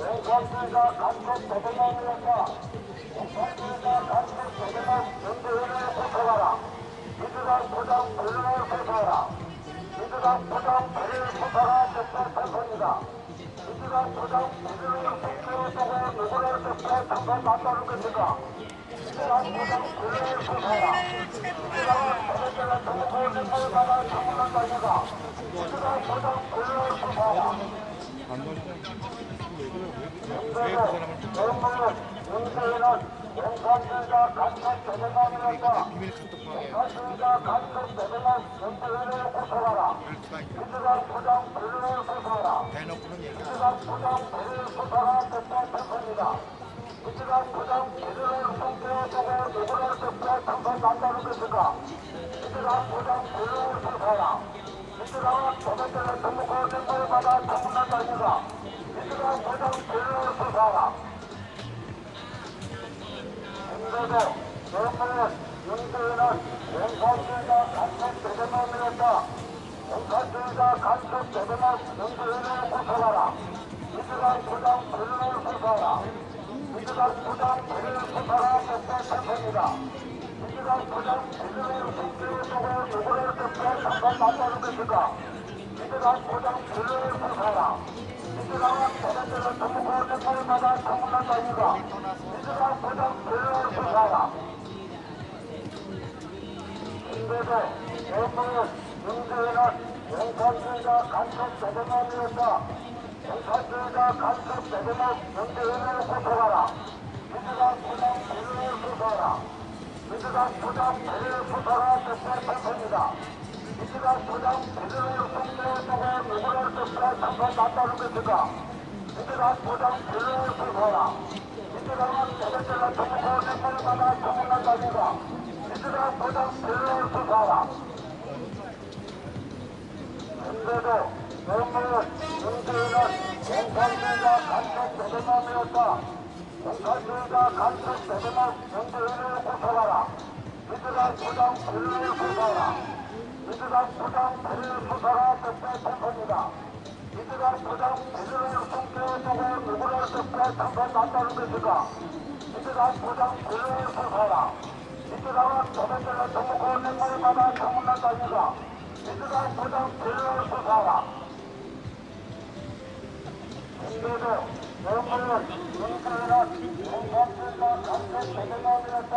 용산주의자 간첩 대대장이었다. 용산주의자 간첩 대대장 연대회를 포착하라. 민주당 부당 불륜을 포착하라. 민주당 부당 불륜을 포착하라. 적절 선포입니다. 민주당 부당 불륜을 포착하고 누구를 적절 선포 맞다는 것인가? 민주당 부당 불륜을 포착하라. 민주당은 대대장을 정부 정부를 받아 청문한다 이가. 민주당 부당 불륜을 포착하라. 문재인은 용산주의자 간첩 대대장이었다. 용산주의자 간첩 대대장 연대회를 포착하라. 민주당 부당 불륜을 포착하라. 민주당 부당 불륜을 포착하라. 적절 선포입니다. 민주당 부당 불륜을 성취해주고 누구를 적절 선포 난다는 것인가? 민주당 부당 불륜을 포착하라. 민주당은 도전자를 전국고 정부를 받아 청문한다 이가. 민주당 부당 불륜을 포착하라. 문제도 정부는 윤주인은 용산주의자 간첩 대대장이었다. 용산주의자 간첩 대대장 윤주인을 포착하라. 민주당 부당 불륜을 포착하라. 민주당 부당 불륜을 포착하라. 적절 선포입니다. 민주당 부당 불륜을 성취해주고 누구를 적절 선포 맞다는 것인가? 민주당 부당 불륜을 포착하라. 민주당은 대대장을 전국고 정부를 받아 청문한다 이가. 민주당 부당 불륜을 포착하라. 문제도 정부는 윤주인은 용산주의자 간첩 대대장이었다. 용산주의자 간첩 대대장 윤주인을 포착하라. 민주당 부당 불륜을 포착하라. 민주당 부당 불륜을 포착하라. 적절 선포입니다. 민주당 부당 불륜을 성취해주고 누구를 적절 선포 맞다는 것인가? 민주당 부당 불륜을 포착하라. 민주당은 대대장을 전국고 정부를 받아 청문한다 이가. 민주당 부당 불륜을 포착하라. 문제도 정부는 윤주인은 용산주의자 간첩 대대장이었다. 용산주의자 간첩 대대장 윤주인을 포착하라. 민주당 부당 불륜을 포착하라. 민주당 부당 불륜을 포착하라. 적절 선포입니다. 민주당 부당 불륜을 성취해주고 누구를 적절 선포 맞다는 것인가? 민주당 부당 불륜을 포착하라. 민주당은 도전자를 전국고 정부를 받아 청문한다 이가. 민주당 부당 불륜을 포착하라. 문제도 정부는 윤주인은 용산주의자 간첩 대대장이었다.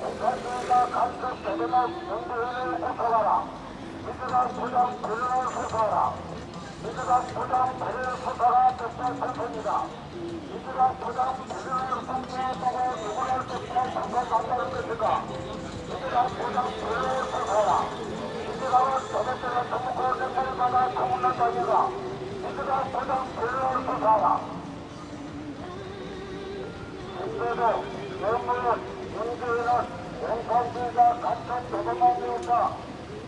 용산주의자 간첩 대대장 윤주인을 포착하라. 민주당 부당 불륜을 포착하라. 민주당 부당 불륜을 포착하라. 적절 선포입니다. 민주당 부당 불륜을 성취해주고 누구를 적절 선포 맞다는 것인가? 민주당 부당 불륜을 포착하라. 민주당은 도전자를 전국고 정부를 받아 청문한다 이가. 민주당 부당 불륜을 포착하라. 문제도 정부는 윤주인은 용산주의자 간첩 대대장이었다.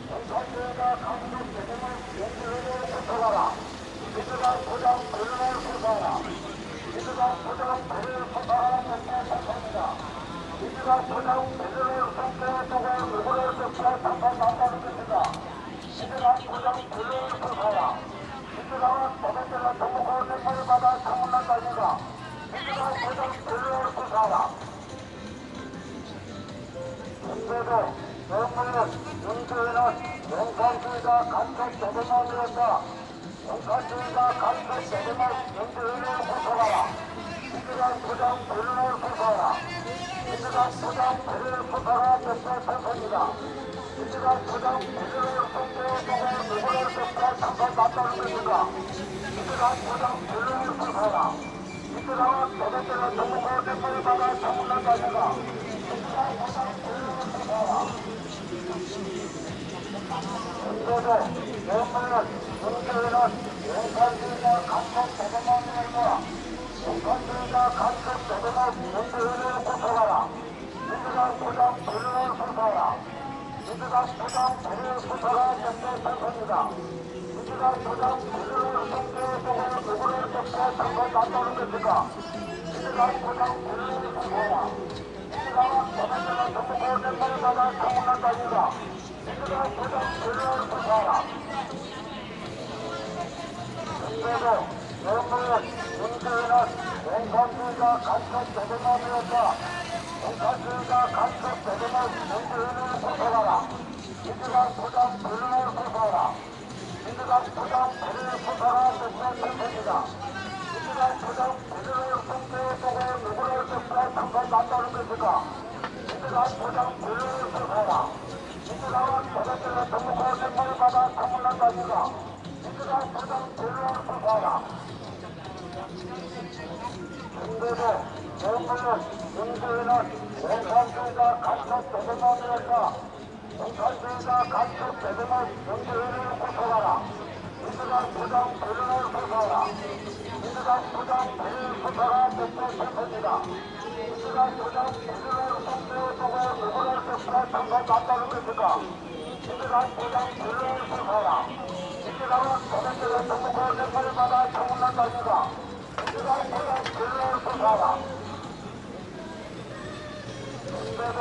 용산주의자 간첩 대대장 윤주인을 포착하라. 민주당 부당 불륜을 포착하라. 민주당 부당 불륜을 포착하라. 적절 선포입니다. 민주당 부당 불륜을 성취해주고 누구를 적절 선포 맞다는 것인가? 민주당 부당 불륜을 포착하라. 민주당은 도전자를 전국고 정부를 받아 청문한다 이가. 민주당 부당 불륜을 포착하라. 문제도 정부는 윤주인은 용산주의자 간첩 대대장이었다. 용산주의자 간첩 대대장 윤주인을 포착하라. 민주당 부당 불륜을 포착하라. 민주당 부당 불륜을 포착하라. 적절 선포입니다. 민주당 부당 불륜을 성취해주고 누구를 적절 선포 맞다는 것인가? 민주당 부당 불륜을 포착하라. 민주당은 도전자를 전국고 정부를 받아 청문한다 이가. 민주당 부당 불륜을 포착하라. 문제도 정부는 윤주인은 용산주의자 간첩 대대장이었다. 용산주의자 간첩 대대장 윤주인을 포착하라. 민주당 부당 불륜을 포착하라. 민주당 부당 불륜을 포착하라. 적절 선포입니다. 민주당 부당 불륜을 성취해주고 누구를 적절 선포 맞다는 것인가? 민주당 부당 불륜을 포착하라. 민주당은 도전자를 전국고 정부를 받아 청문한다 이가. 민주당 부당 불륜을 포착하라. 문제도 정부는 윤주인은 용산주의가 간첩 대대마되었다. 용산주의가 간첩 대대마 문재인을 고소하라. 민주당 부당 불능을 고소하라. 민주당 부당 불능을 고소하라. 대표입니다. 민주당 부당 불능을 공개에 보고 누구를 접수할 참관 난다는 것일까? 민주당 부당 불능을 고소하라. 민주당은 대대들의 정부가 생명을 받아 청문한다니까. 민주당 부당 불능을 고소하라. 중대도 정부는 문재인은 공산주의가 간첩 대대마되었다. 공산주의가 간첩 대대마 문재인을 고소하라. 민주당 부당 불능을 고소하라. 민주당 부당 불능을 고소하라. 대표입니다. 민주당 부당 불능을 공개에 보고 누구를 접수할 참관 난다는 것일까? 민주당 부당 불능을 고소하라. 민주당은 대대들의 정부가 생명을 받아 청문한다니까. 민주당 부당 불능을 고소하라. 중대도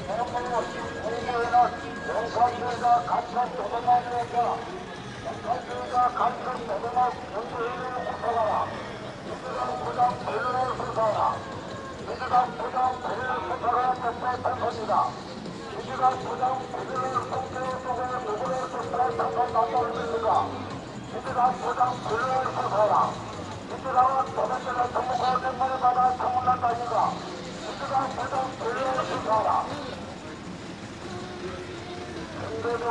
정부는 문재인은 용산주의가 간첩 대대마되었다. 용산주의가 간첩 대대마 문재인을 고소하라. 민주당 부당 불능을 고소하라. 민주당 부당 불능을 고소하라. 대표입니다. 민주당 부당 불능을 공개에 보고 누구를 접수할 참관 난다는 것인가? 민주당 부당 불능을 고소하라. 민주당은 대대들의 정부가 생명을 받아 청문한다니까. 민주당 부당 불능을 고소하라. 중대도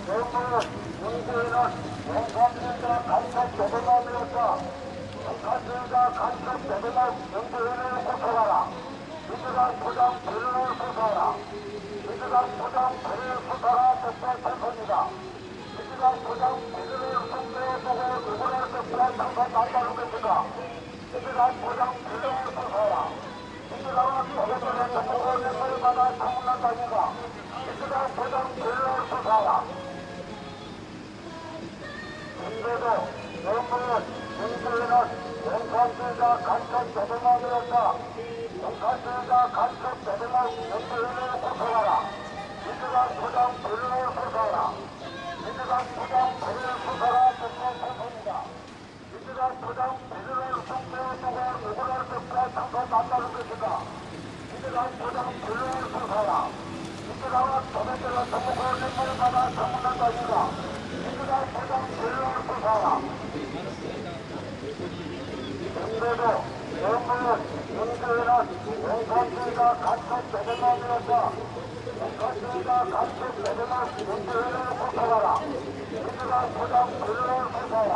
정부는 문재인은 용산주의가 간첩 대대마되었다. 용산주의가 간첩 대대마 문재인을 고소하라. 민주당 부당 불능을 고소하라. 민주당 부당 불능을 고소하라. 대표입니다. 민주당 부당 불능을 공개에 보고 누구를 접수할 참관 난다는 것인가? 민주당 부당 불능을 고소하라. 민주당은 대대들의 정부가 생명을 받아 청문한다니까. 민주당 부당 불능을 고소하라. 중대도 정부는 문재인은 용산주의가 간첩 대대마되었다. 용산주의가 간첩 대대마 문재인을 고소하라. 민주당 부당 불능을 고소하라. 민주당 부당 불능을 고소하라. 대표입니다. 민주당 부당 불능을 공개에 보고 누구를 접수할 참관 난다는 것인가? 민주당 부당 불능을 고소하라. 민주당은 대대들의 정부가 생명을 받아 청문한다니까. 민주당 부당 불능을 고소하라. 중대도 정부는 문재인은 용산주의가 간첩 대대마되었다. 용산주의가 간첩 대대마 문재인을 고소하라. 민주당 부당 불능을 고소하라.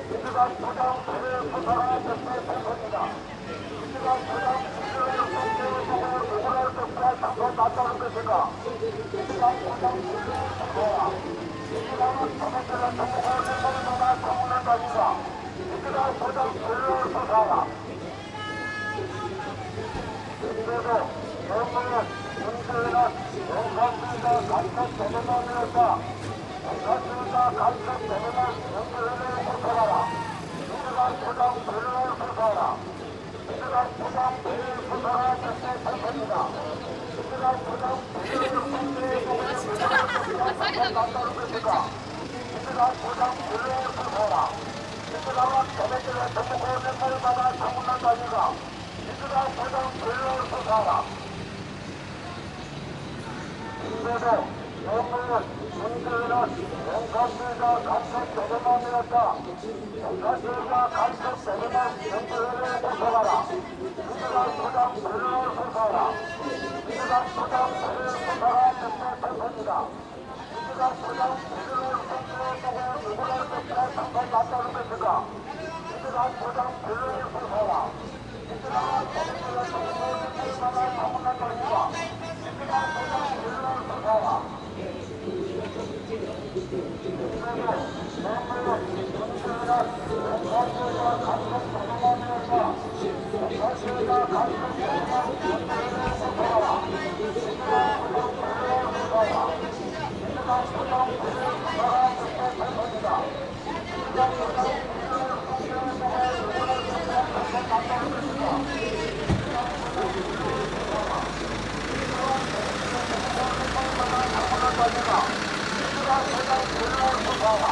민주당 부당 불능을 고소하라. 대표입니다. 민주당 부당 불능을 공개에 보고 누구를 접수할 참관 난다는 것인가? 민주당 부당 불능을 고소하라. 민주당은 대대들의 정부가 생명을 받아 청문한다니까. 민주당 부당 불능을 고소하라. 중대도 정부는 문재인은 용산주의가 간첩 대대마되었다. 용산주의가 간첩 대대마 문재인을 고소하라. 민주당 부당 불능을 고소하라. 민주당 부당 불능을 고소하라. 대표입니다. 민주당 부당 불능을 공개에 보고 누구를 접수할 참관 난다는 것인가? 민주당 부당 불능을 고소하라. 민주당은 대대들의 정부가 생명을 받아 청문한다니까. 민주당 부당 불능을 고소하라. 중대도 정부는 문재인은 용산주의가 간첩 대대마되었다. 용산주의가 간첩 대대마 문재인을 고소하라. 민주당 부당 불능을 고소하라. 민주당 부당 불능을 고소하라. 대표입니다. 민주당 부당 불능을 공개에 보고 누구를 접수할 참관 난다는 것인가? 민주당 부당 불능을 고소하라. 민주당은 대대들의 정부가 생명을 받아 청문한다니까. 민주당 부당 불능을 고소하라. 중대도 정부는 문재인은 용산주의가 간첩 대대마되었다. 용산주의가 간첩 대대마 문재인을 고소하라. 민주당 부당 불능을 고소하라. 민주당 부당 불능을 고소하라. 대표입니다. 민주당 부당 불능을 공개에 보고 누구를 접수할 참관 난다는 것인가? 민주당 부당 불능을 고소하라. 민주당은 대대들의 정부가 생명을 받아 청문한다니까. 민주당 부당 불능을 고소하라.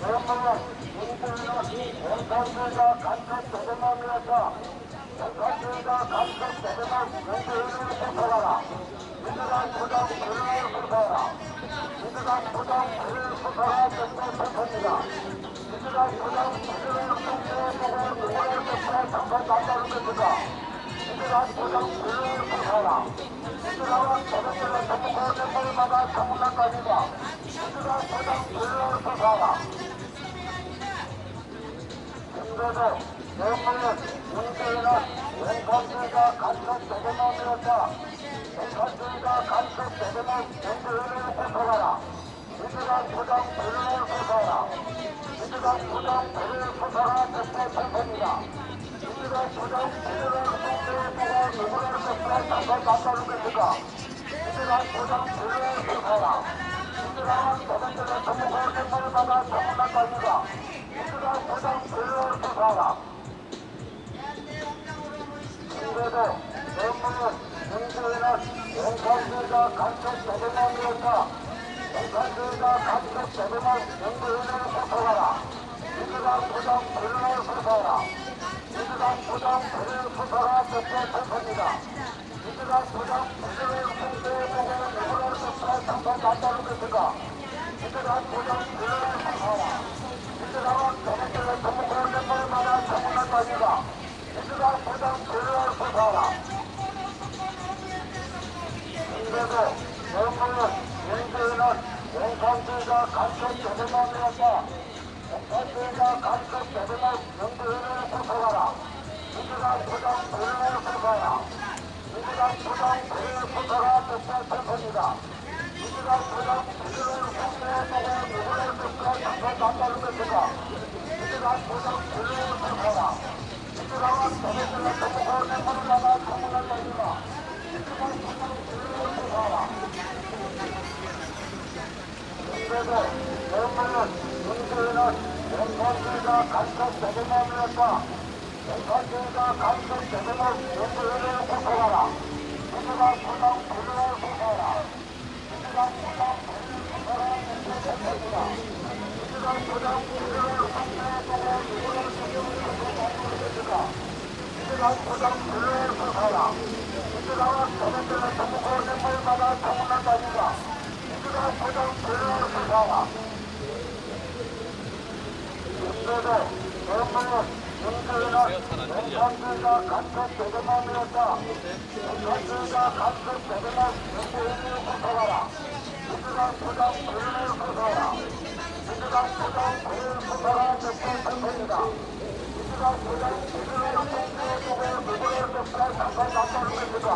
명문은 민주인은 원산주의가 간첩 대대만이었다. 원산주의가 간첩 대대만 민주인을 수사하라. 민주당 부당 불을 수사하라. 민주당 부당 불을 수사하라. 대통령입니다. 민주당 부당 불을 통제해보고 누구를 수사해 잠깐 남다른 것이다. 민주당 부당 불을 수사하라. 민주당은 대통령을 전국을 멤버마다 전문가까지다. 민주당 부당 불을 수사하라. 김대도 명문은 문재인은 원산주의가 간첩 대대만이었다. 원산주의가 간첩 대대만 문재인을 수사하라. 민주당 부당 불을 수사하라. 민주당 부당 불을 수사하라. 대통령입니다. 민주당 부당 불을 통제해보고 누구를 수사해 잠깐 남다른 것이다. 민주당 부당 불을 수사하라. 민주당은 대통령을 전국을 멤버마다 전문가까지다. 민주당 부당 불을 수사하라. 김대도 명문은 문재인은 원산주의가 간첩 대대만이었다. 원산주의가 간첩 대대만 문재인을 수사하라. 민주당 부당 불을 수사하라. 민주당 부당 불을 수사하라. 대통령입니다. 민주당 부당 불을 통제해보고 누구를 수사해 잠깐 남다른 것이다. 민주당 부당 불을 수사하라. 민주당은 대통령을 전국을 멤버마다 전문가까지다. 민주당 부당 불을 수사하라. 김대도 명문은 문재인은 원산주의가 간첩 대대만이었다. 원산주의가 간첩 대대만 문재인을 수사하라. 민주당 부당 불을 수사하라. 민주당 부당 불을 수사하라. 대통령입니다. 민주당 부당 불을 통제해보고 누구를 수사해 잠깐 남다른 것이다. 민주당 부당 불을 수사하라. 민주당은 대통령을 전국을 멤버마다 전문가까지다. 민주당 부당 불을 수사하라. 김대도 명문은 문재인은 원산주의가 간첩 대대만이었다. 원산주의가 간첩 대대만 문재인을 수사하라. 민주당 부당 불을 수사하라. 민주당 부당 불을 수사하라. 대통령입니다. 민주당 부당 불을 통제해보고 누구를 수사해 잠깐 것이다. 민주당 부당 불을 수사하라. 민주당은 대통령을 전국을 멤버마다 전문가까지다. 민주당 부당 불을 수사하라. 김대도 명문은 문재인은 원산주의가 간첩 대대만이었다. 원산주의가 간첩 대대만 문재인을 수사하라. 민주당 부당 불을 수사하라. 민주당 부당 불을 수사하라. 대통령입니다. 민주당 부당 불을 통제해보고 누구를 수사해 잠깐 남다른 것이다.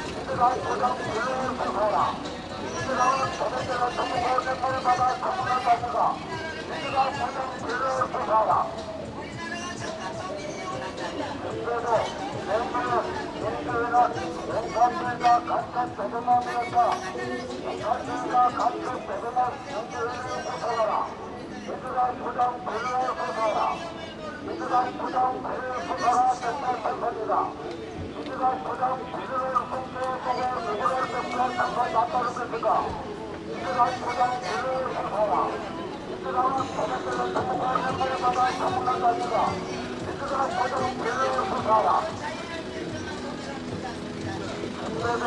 민주당 부당 불을 수사하라. 민주당은 대통령을 전국을 멤버마다 전문가까지다. 민주당 부당 불을 수사하라. 김대도 명문은 문재인은 원산주의가 간첩 대대만이었다. 원산주의가 간첩 대대만 문재인을 수사하라. 민주당 부당 불을 수사하라. 민주당 부당 불을 수사하라. 대통령입니다. 민주당 부당 불을 통제해보고 누구를 수사해 잠깐 남다른 것이다. 민주당 부당 불을 수사하라. 민주당은 대통령을 전국을 멤버마다 전문가까지다. 민주당 부당 불을 수사하라. 김대도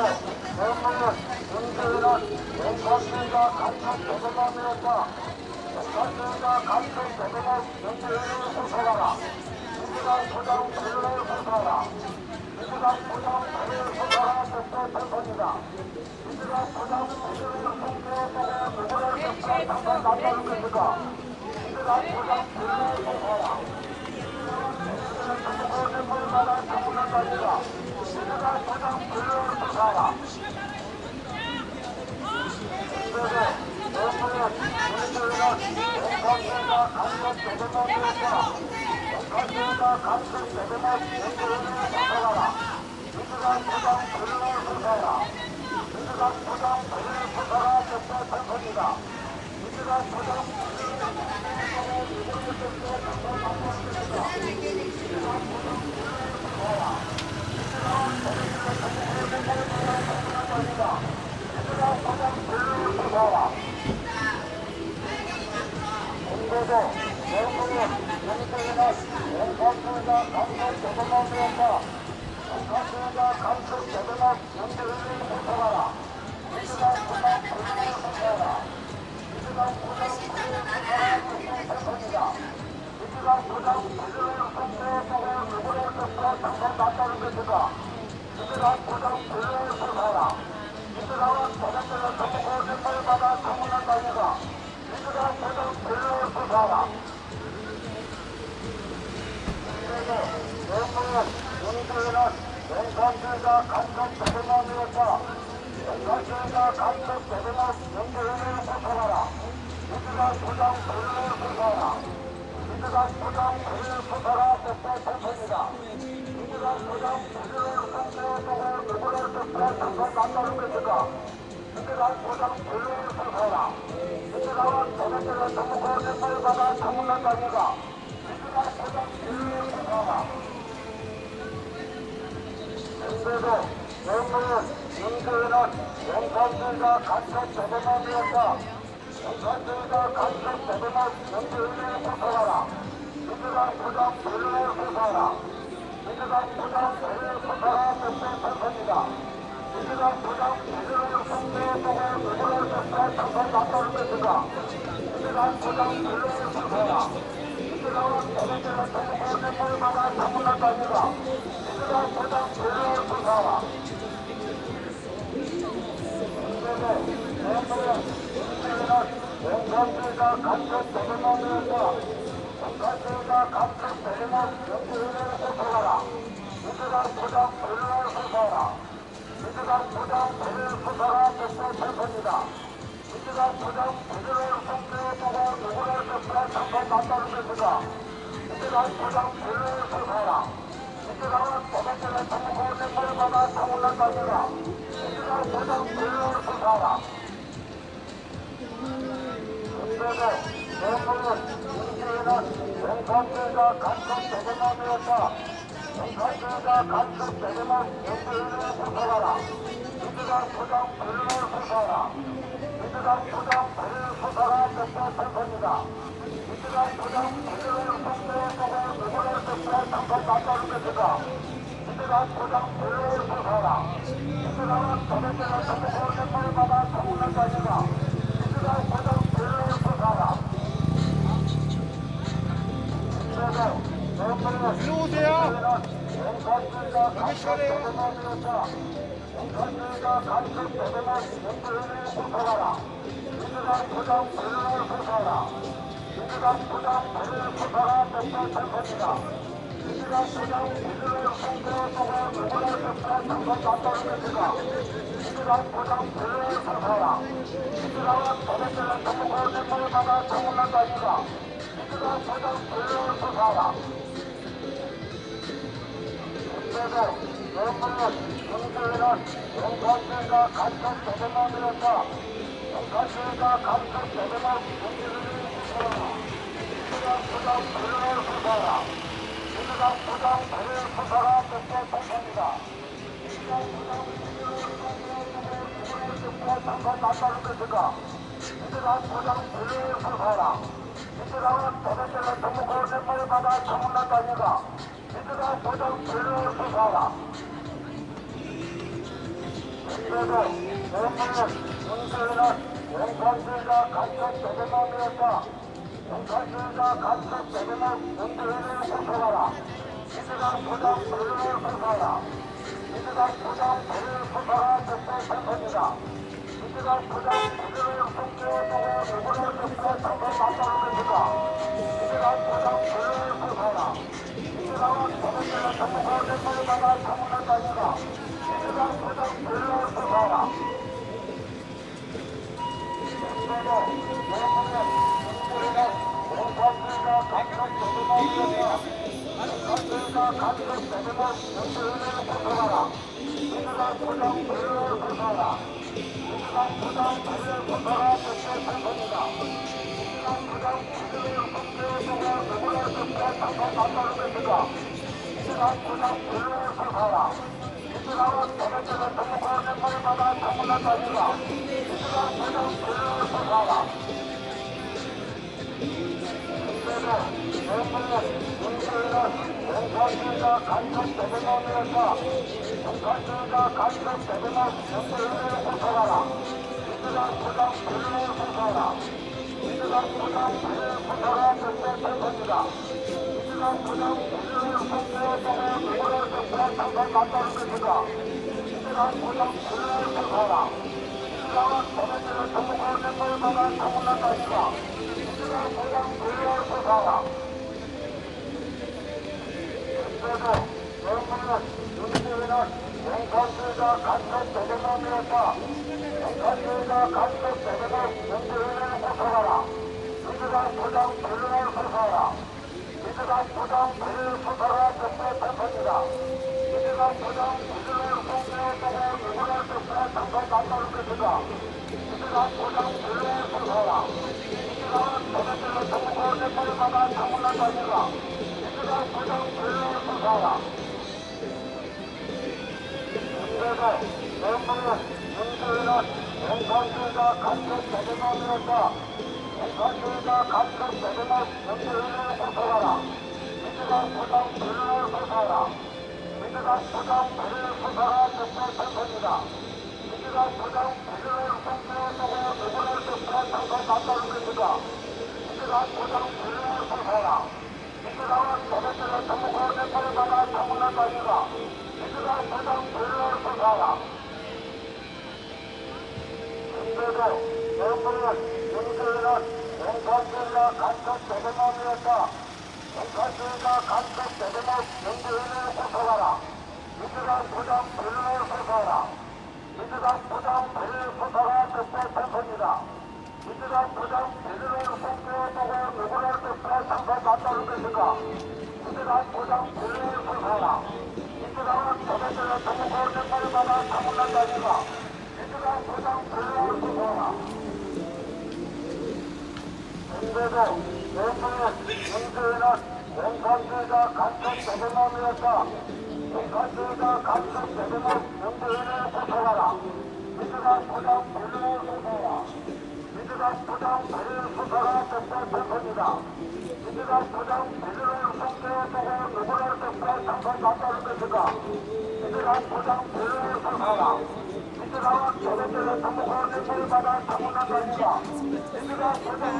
명문은 문재인은 원산주의가 간첩 대대만이었다. 원산주의가 간첩 대대만 문재인을 수사하라. 민주당 부당 불을 수사하라. 민주당 부당 불을 수사하라. 대통령입니다. 민주당 부당 불을 통제해보고 누구를 수사해 잠깐 남다른 것이다. 민주당 부당 불을 수사하라. 전국을 멤버마다 전문가까지다. 민주당 부당 불을 수사하라. 김대도 명문은 문재인은 원산주의가 간첩 대대만이었다. 원산주의가 간첩 대대만 문재인을 수사하라. 민주당 부당 불을 수사하라. 민주당 부당 불을 수사하라. 대통령입니다. 민주당 부당 불을 통제해보고 누구를 수사해 잠깐 남다른 것이다. 민주당 부당 불을 수사하라. 민주당은 대통령을 전국을 멤버마다 전문가까지다. 민주당 부당 불을 수사하라. 김대도 들어오세요. 여기 차례.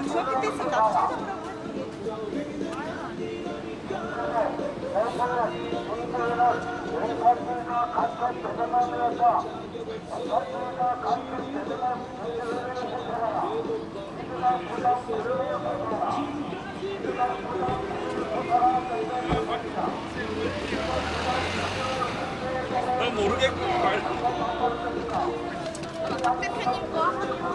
저렇게 됐으니까 찾아보라고 난 모르겠고 말. 박 대표님 거 하는 거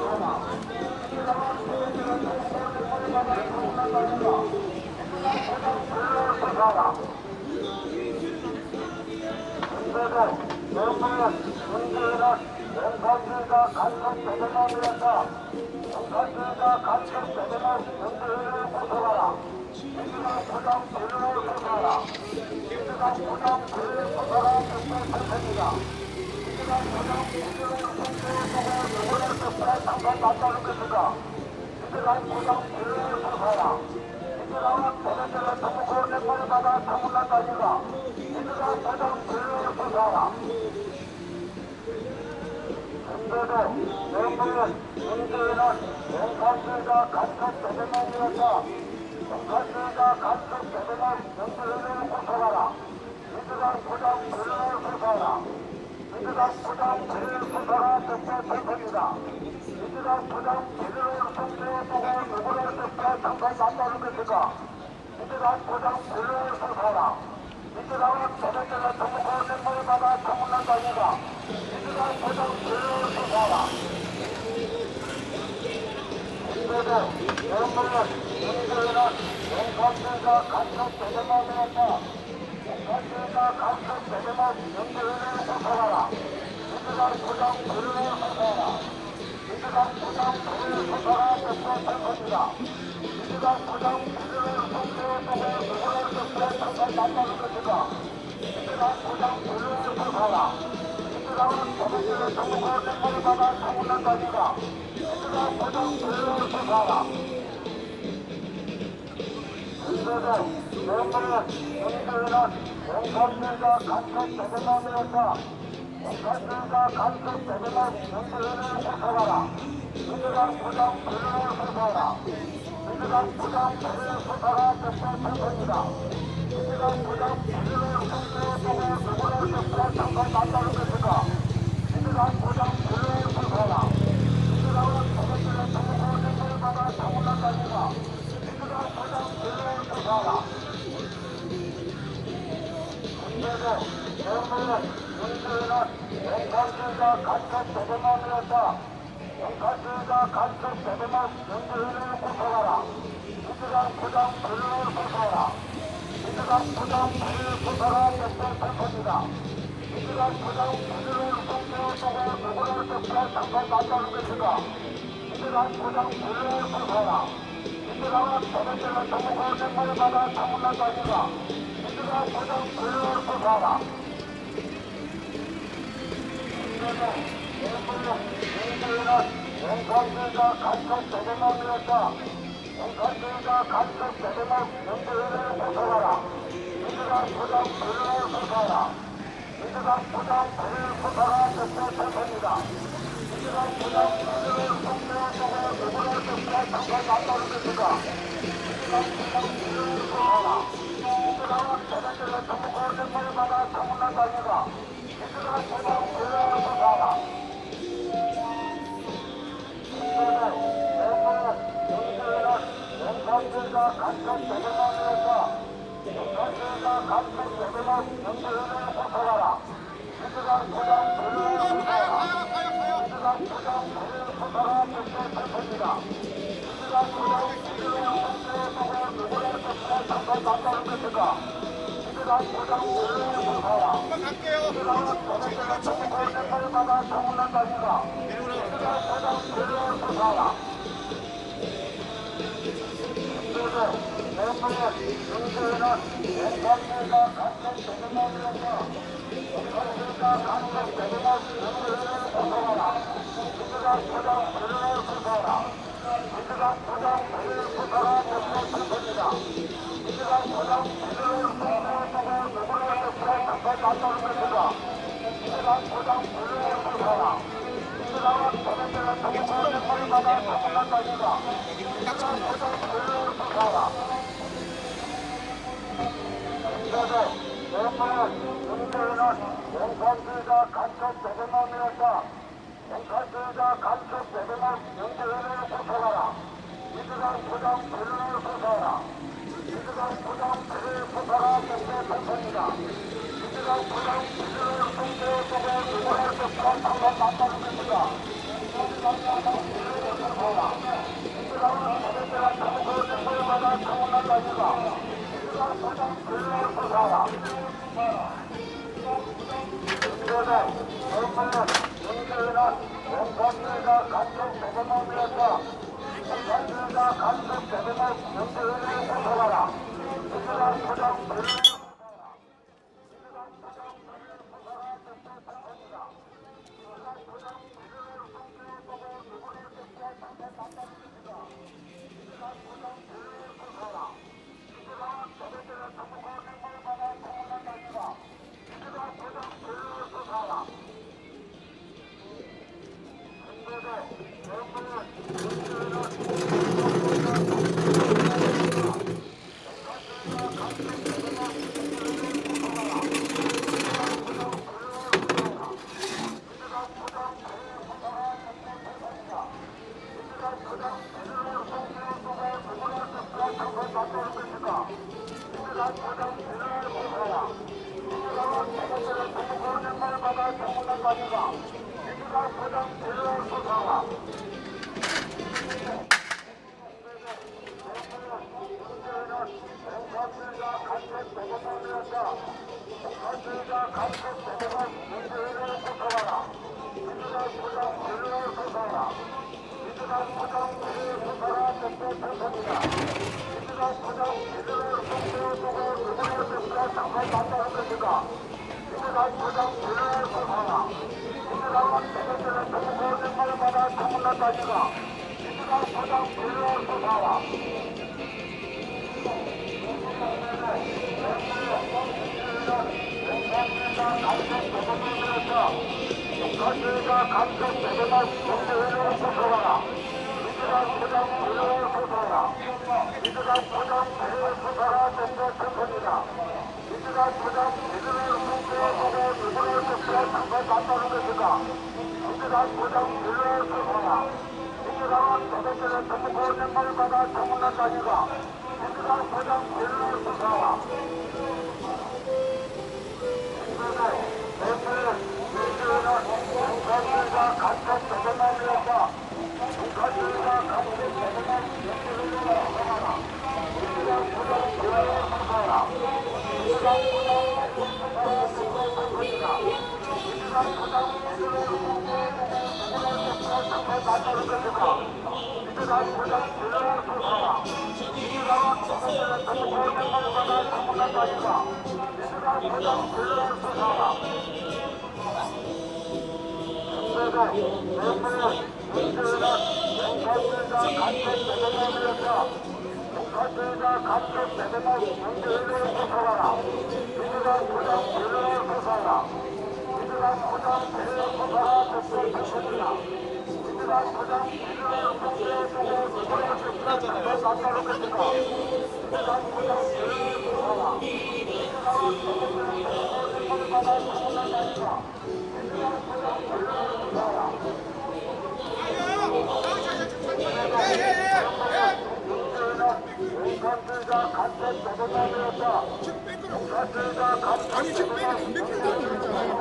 아니 지금 빼기 담배 피우는 거 있잖아요.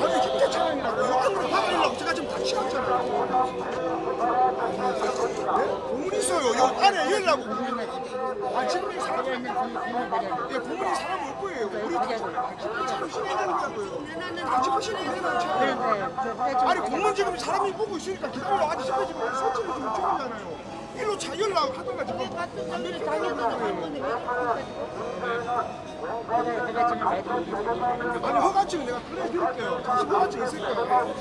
아니 힘대 차량이라고 요 안으로 박으려고 제가 지금 다 치웠잖아요. 네? 고문 있어요. 요 안에 열라고 고문 있네. 아 지금 이 사람 예, 고문이 사람 올 거예요. 우리 참 신뢰하는 거고요. 지금 신뢰하는 아니 고문 지금 사람이 보고 있으니까 기다려. 아직 지금 설치를 좀 찍었잖아요. 일로 차 열라고 하던가 지금 담배 피우는 거예요. 아니 허가증 내가 플레이 드릴게요. 다시 허가증 있을 거예요.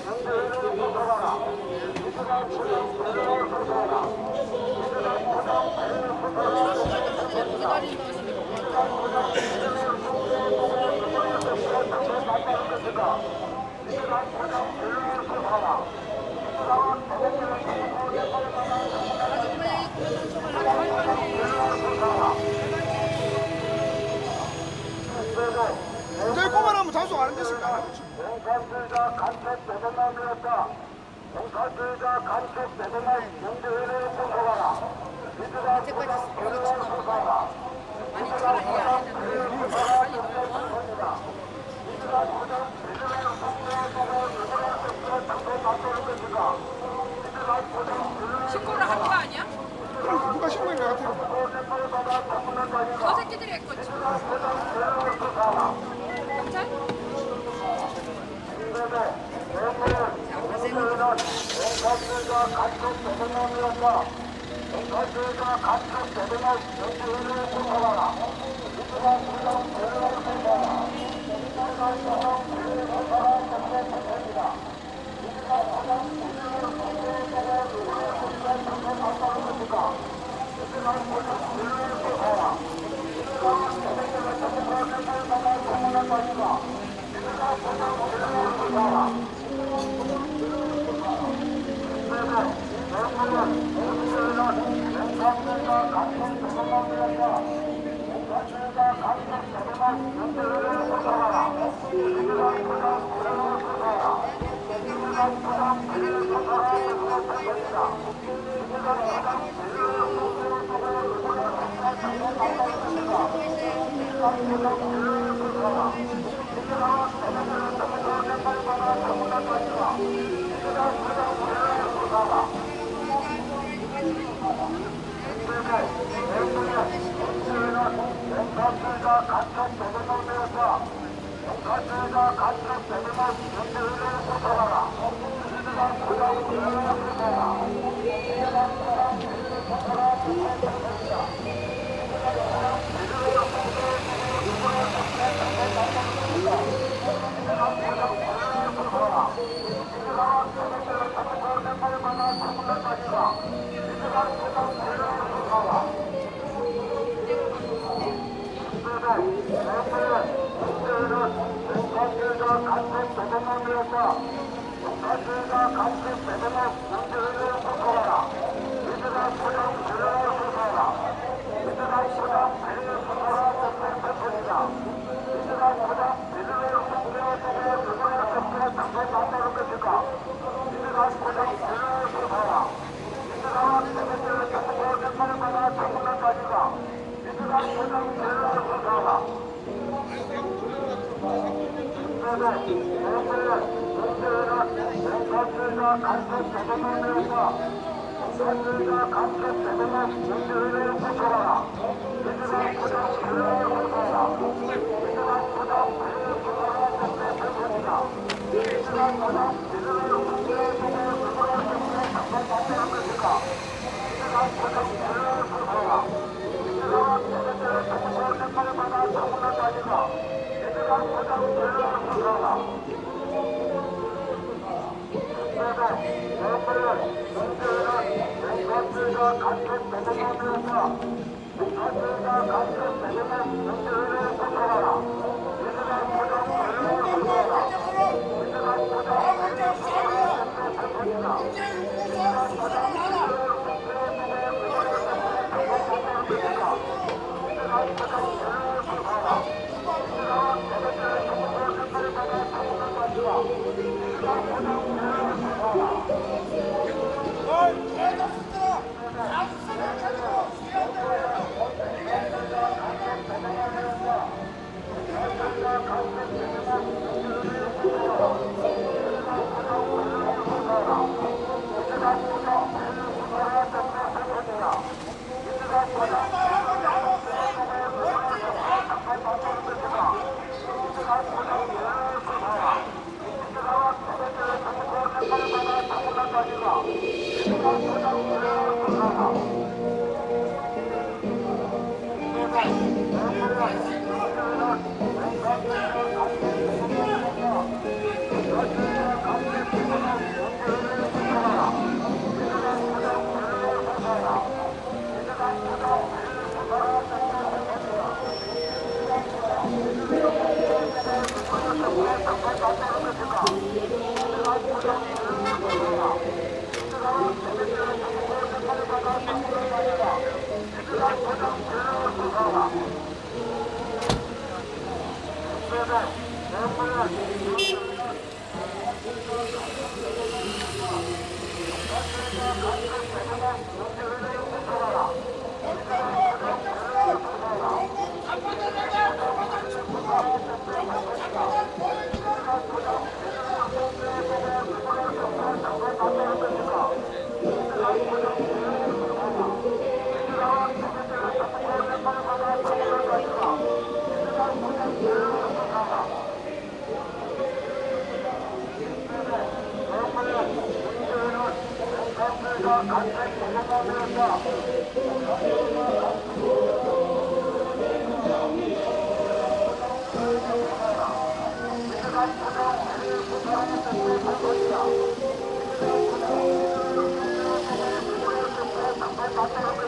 저희 꼬마나무 단속 안 됐을까? 신고를 한 거 아니야? 누가 신고인 것 같아요. 저 새끼들이 했겠지. 경찰? 가스가 간첩 대동령이었다. 가스가 간첩 대동령 문재인을 선포하라. 민주당 부정 불행을 선포하라. 민주당 부정 비리를 선포하라. 대표입니다. 민주당 부정 비리를 선포하라. 누구의 대표에 당선 만나는 것일까? 민주당 부정 비리를 선포하라. 민주당은 대표를 정부의 대표를 받아 정부는 가지가 민주당 부정 비리를 선포하라. 가스가 간첩 대동령이었다. 가스가 간첩 대동령 문재인을 선포하라. 민주당 부정 비리를 선포하라. 민주당 부정 비리를 선포하라. 대표입니다. 민주당 부정 비리를 선포하라. 누구의 대표에 당선 만나는 것일까? 민주당 부정 비리를 선포하라. 민주당은 대표를 정부의 대표를 받아 정부는 가지가 민주당 부정 비리를 선포하라. 가스가 간첩 대동령이었다. 가스가 간첩 대동령 문재인을 선포하라. 민주당 부정 비리를 선포하라. 민주당 부정 비리를 선포하라. 대표입니다. 민주당 부정 비리를 선포하라. 누구의 대표에 당선 만나는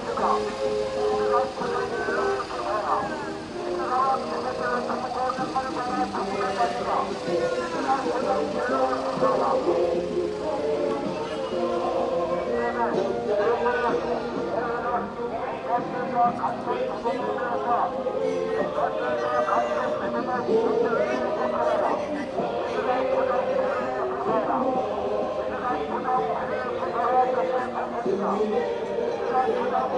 것일까? 민주당 부정 비리를 선포하라. 민주당은 대표를 정부의 대표를 받아 정부는 가지가 민주당 부정 비리를 선포하라.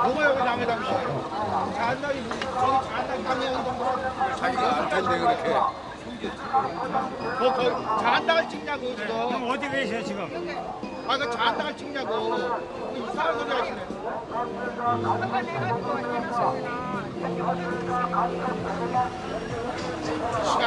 누가 여기 남의 당시 잔나이 저기 잔나이 땅에 자기가 알 텐데 그렇게. 거 잔나가 찍냐고 지금. 어디 계세요 지금? 아, 그 자한당을 찍냐고. 이상한 소리 하시네. 아까 내가 뭐 시간.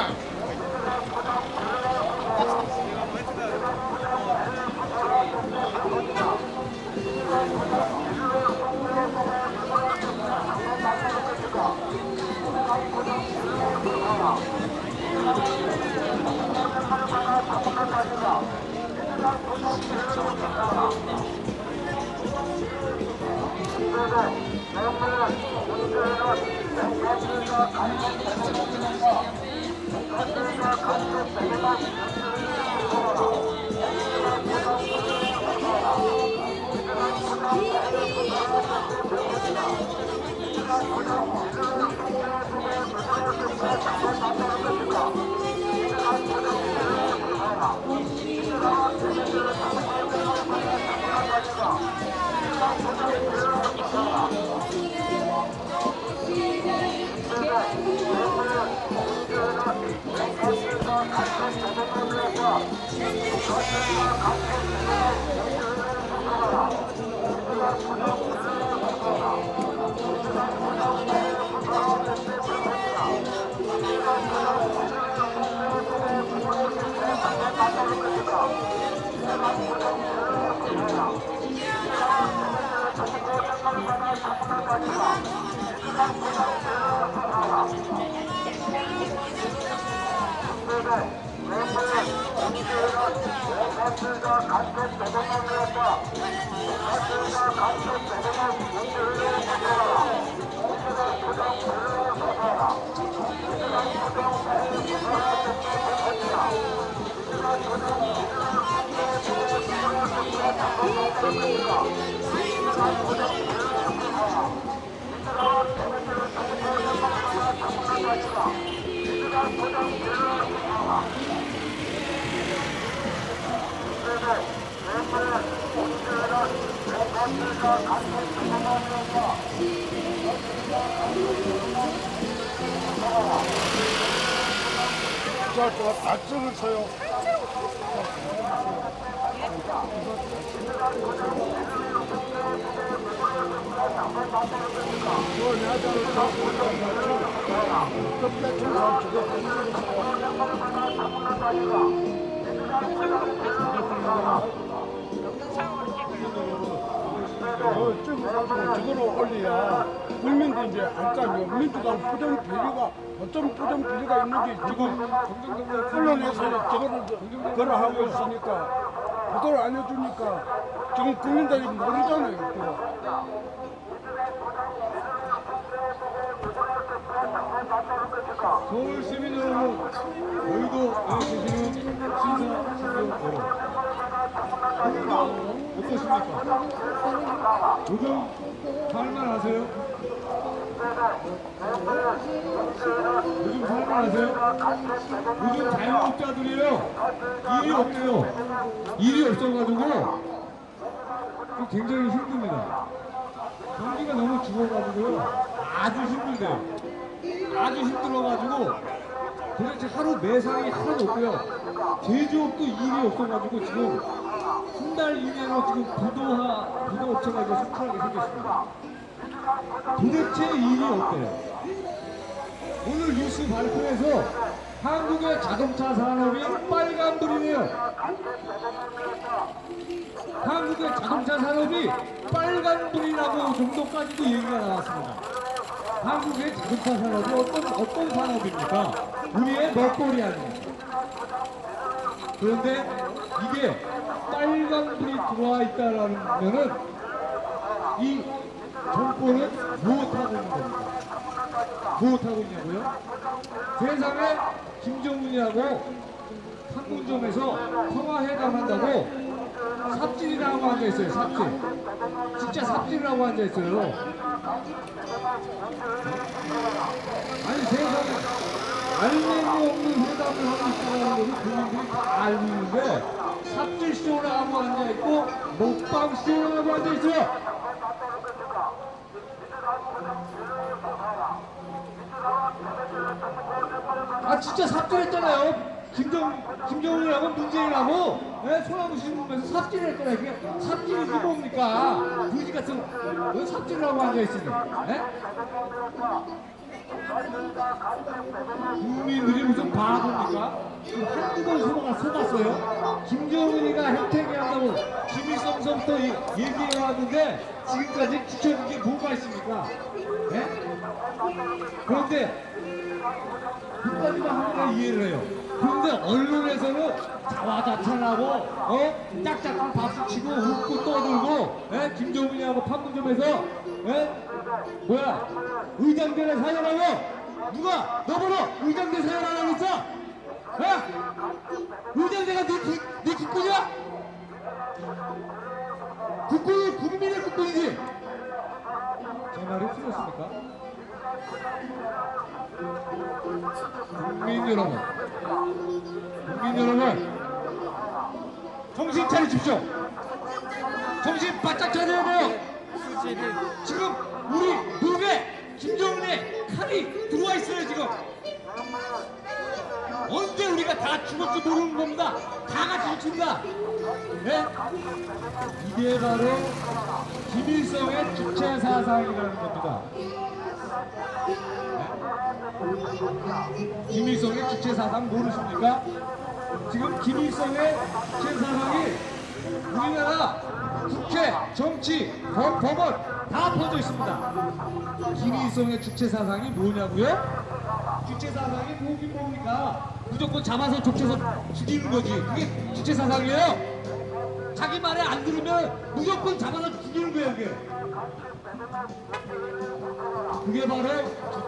저 낮춤을 쳐요. 저거로 올려야 국민들이 이제 알 거 아니에요. 민주당 부정 비리가 어떤 부정 비리가 있는지 지금 언론에서 저거를 그걸 하고 있으니까 보도를 안 해주니까 지금 국민들이 모르잖아요. 그거. 서울 시민 여러분, 여의도 계시는 신사 여러분, 오늘도 어떠십니까? 요즘 살만하세요? 요즘 살만하세요? 요즘 자영업자들이요, 일이 없대요. 일이 없어가지고 굉장히 힘듭니다. 경기가 너무 죽어가지고요, 아주 힘들대요. 아주 힘들어가지고 도대체 하루 매상이 하나도 없고요. 제조업도 일이 없어가지고 지금 한 달 이내로 지금 부도업체가 이제 속출하게 생겼습니다. 도대체 일이 없대요. 오늘 뉴스 발표에서 한국의 자동차 산업이 빨간불이네요. 한국의 자동차 산업이 빨간불이라고 정도까지도 얘기가 나왔습니다. 한국의 자동차 산업이 어떤 산업입니까? 우리의 먹거리 아닙니까? 그런데 이게 빨간불이 들어와 있다라면은 이 정권은 무엇하고 있는 겁니까? 무엇하고 있냐고요? 세상에 김정은이하고 판문점에서 평화회담한다고 삽질이라고 앉아있어요. 삽질. 진짜 삽질이라고 앉아있어요. 아니 세상에 알맹이 없는 회담을 하고 있다는 것을 국민들이 다 알고 있는데 삽질 쇼라고 앉아있고 먹방 쇼라고 앉아있어요. 아 진짜 삽질했잖아요. 김정은이라고 문재인이라고 소나무 심으면서 삽질을 했더라. 그게 삽질이지 뭡니까? 부지 같은 왜 삽질을 하고 앉아있으니? 국민들이 무슨 바보입니까? 한두 번 속았어요? 김정은이가 혜택이 한다고 김일성서부터 얘기해왔는데 지금까지 지켜준 게 뭐가 있습니까? 그런데 그까지만 하는 걸 이해를 해요. 그런데 언론에서는 자화자찬하고 짝짝한 박수 치고 웃고 떠들고 김정은이하고 판문점에서 뭐야 의장대를 사연하고 누가 너보러 의장대 사연하라고 했어? 의장대가 네 국군이야? 국군은 국민의 국군이지. 제 말이 틀렸습니까? 국민 여러분, 정신 차리십시오. 정신 바짝 차려야 돼요. 지금 우리 목에 김정은의 칼이 들어와 있어요. 지금 언제 우리가 다 죽을지 모르는 겁니다. 다 같이 죽는다. 이게 바로 김일성의 주체 사상이라는 겁니다. 김일성의 주체 사상 모르십니까? 지금 김일성의 주체 사상이 우리나라 국회, 정치, 법원 다 퍼져 있습니다. 김일성의 주체 사상이 뭐냐고요? 주체 사상이 뭐긴 뭡니까? 무조건 잡아서 족쳐서 죽이는 거지. 그게 주체 사상이에요. 자기 말에 안 들으면 무조건 잡아서 죽이는 거예요. 그게 바로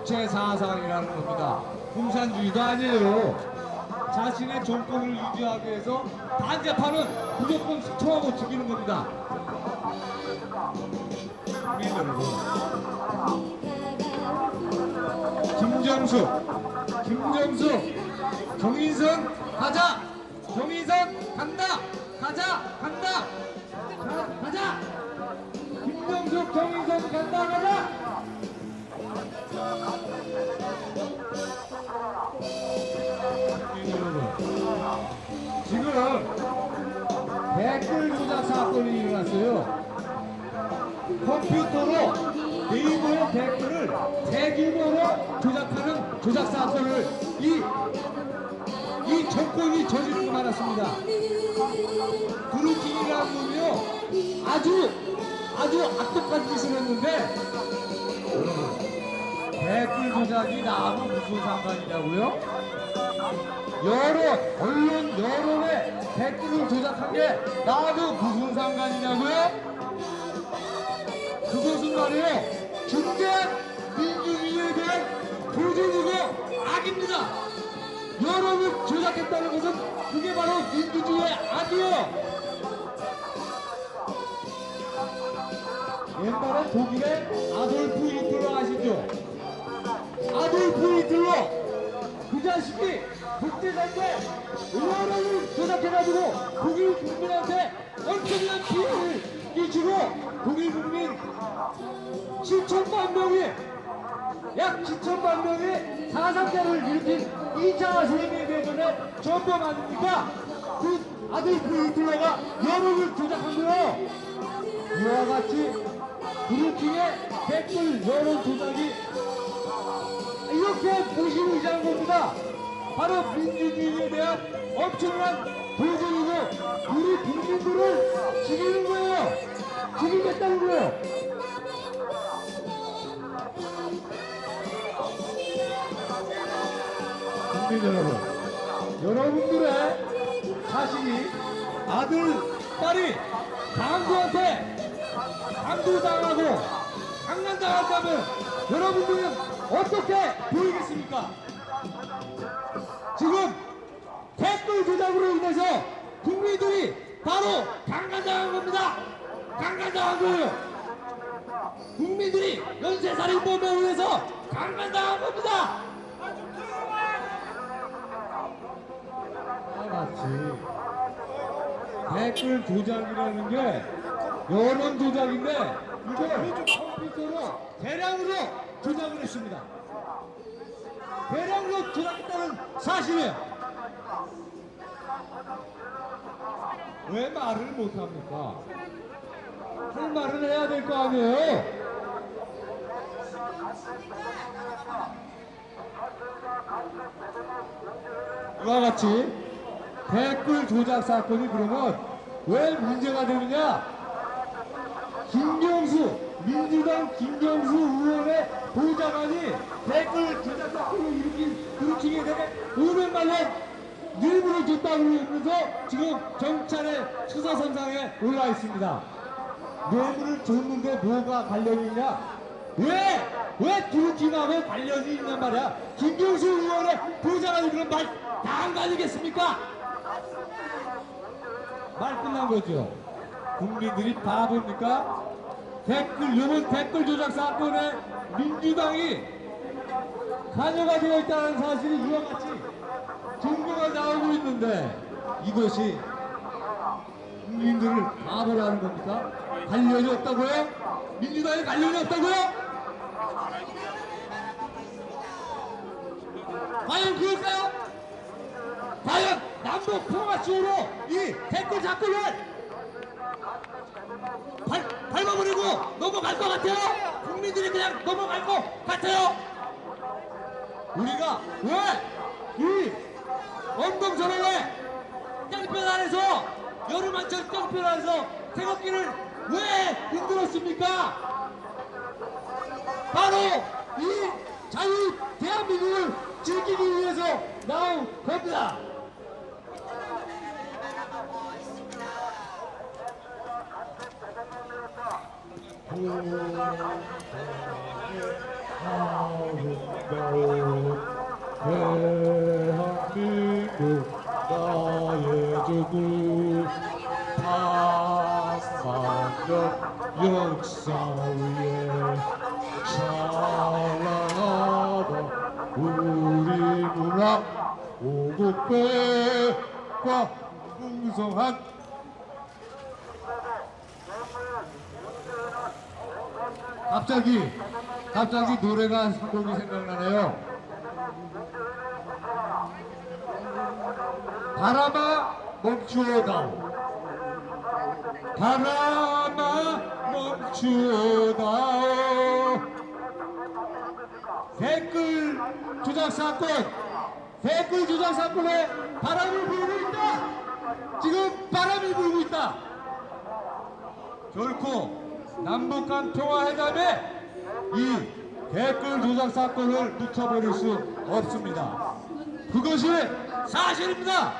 주체 사상이라는 겁니다. 공산주의도 아니에요. 자신의 정권을 유지하기 위해서 반대파는 무조건 스쳐하고 죽이는 겁니다. 김정수, 정인선 가자. 정인선 간다. 가자. 김정숙, 정인선 간다. 가자. 지금 댓글 조작 사건이 일어났어요. 컴퓨터로 네이버의 댓글을 대규모로 조작하는 조작 사건을 이 정권이 저지르고 말았습니다. 드루킹이라는 놈이요 아주 악독한 짓을 했는데 여러분 댓글 조작이 나하고 무슨 상관이냐고요? 언론 여론의 댓글을 조작한 게 나하고 무슨 상관이냐고요? 그것은 말이에요 중대한 민주주의에 대한 도전이고 악입니다. 여론을 조작했다는 것은 그게 바로 민주주의의 악이에요. 옛날에 독일의 아돌프 히틀러 아시죠? 아돌프 히틀러 그 자식이 국제사회에 여론을 조작해가지고 독일 국민한테 엄청난 피해를 끼치고 독일 국민 7천만 명이 약 7천만 명이 사상자를 일으킨 2차 세계대전의 전범 아닙니까? 그 아돌프 히틀러가 여론을 조작한 거예요. 이와 같이 드루킹의 댓글 여론 조작이 이렇게 무시무시한 겁니다. 바로 민주주의에 대한 엄청난 도전이고 우리 국민들을 죽이는 거예요. 죽이겠다는 거예요. 국민 여러분, 여러분들의 자식이 아들, 딸이 강도한테 강도당하고 강간당한다면 여러분들은 어떻게 보이겠습니까? 지금 댓글 조작으로 인해서 국민들이 바로 강간당한 겁니다. 강간당한 거예요. 국민들이 연쇄살인범에 의해서 강간당한 겁니다. 마치 댓글 조작이라는 게 여론 조작인데 이걸 컴퓨터로 대량으로 조작을 했습니다. 대량으로 조작했다는 사실이에요. 왜 말을 못합니까? 할 말을 해야 될 거 아니에요? 이와 같이 댓글 조작 사건이 그러면 왜 문제가 되느냐? 민주당 김경수 의원의 보좌관이 댓글 조작 사건을 일으키게 되면 500만 원 뇌물을 줬다고 그러면서 지금 경찰의 수사선상에 올라 있습니다. 뇌물을 줬는데 뭐가 관련이 있냐? 왜 두 팀하고 관련이 있냔 말이야? 김경수 의원의 보좌관이 그런 말 다 한 거 아니겠습니까? 말 끝난 거죠. 국민들이 바보입니까? 요번 댓글 조작 사건에 민주당이 관여가 되어 있다는 사실이 이와 같이 증거가 나오고 있는데 이것이 국민들을 바보로 하는 겁니까? 관련이 없다고요? 민주당에 관련이 없다고요? 과연 그럴까요? 과연 남북 평화 쪽으로 이 댓글 사건을 밟아버리고 넘어갈 것 같아요? 국민들이 그냥 넘어갈 것 같아요? 우리가 왜 이 언동선언에 땡볕 안에서 여름 한철 땡볕 안에서 태극기를 왜 흔들었습니까? 바로 이 자유 대한민국을 지키기 위해서 나온 겁니다. 대한민국 나의 조국 300년 역사 위에 찬란하다 우리 문화 오국배과 풍성한 갑자기 노래가 한 곡이 생각나네요. 바람아 멈추어다오. 바람아 멈추어다오. 댓글 조작 사건에 바람이 불고 있다. 지금 바람이 불고 있다. 결코 남북 간 평화회담에 이 댓글 조작 사건을 묻혀버릴 수 없습니다. 그것이 사실입니다.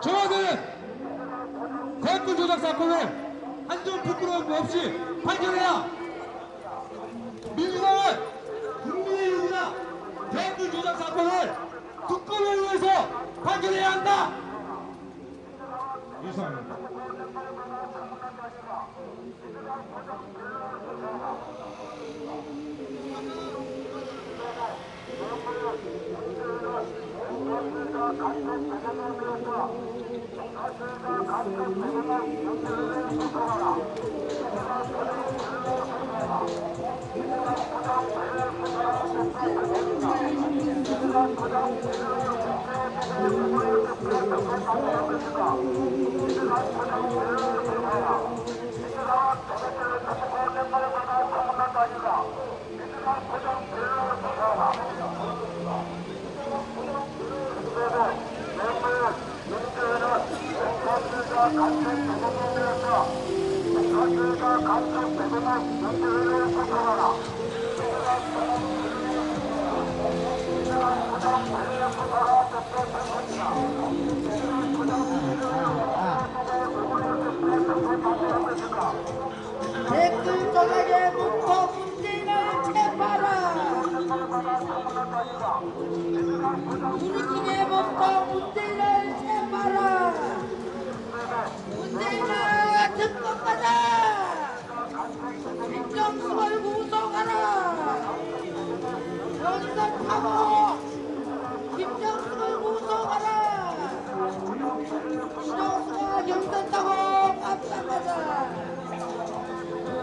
청와대는 댓글 조작 사건을 한 점 부끄러움 없이 발견해야 민주당은 국민의 일이나 댓글 조작 사건을 특검을 위해서 발견해야 한다. 이상입니다. 댓글 조작의 문법 문제를 체포하라. 우리끼리의 문법 문제를 체포하라. 문재인아 특검가자. 김정숙을 구속하라. 연설하고 김정숙을 구속하라. 김정숙아 경선 타고 깜짝하자.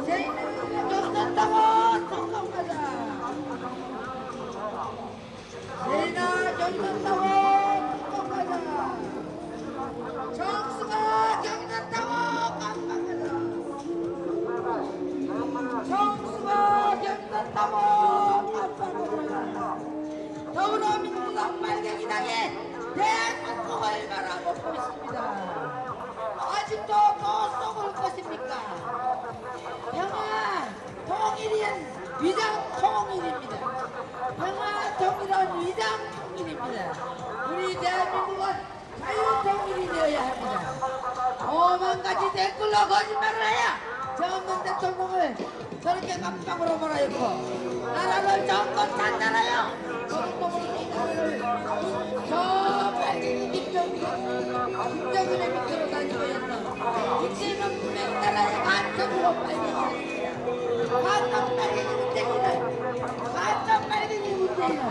세인아 경선 타고 특검가자. 세인아 경선 타고 특검가자. 하고 있습니다. 아직도 또 쏘을 것입니까? 평화 통일은 위장 통일입니다. 평화 통일은 위장 통일입니다. 우리 대한민국은 자유 통일이 되어야 합니다. 5만 가지 댓글로 거짓말을 해야 저 없는 대통령을 저렇게 깜빡으로 몰아있고 나라를 정권 탄잖아요. 저 빨갱이 김정은의 밑으로 다니고 있는 이제는 맥나라의 간첩으로 빨갱이를 간첩 빨갱이 문재인은 간첩 빨갱이 문재인은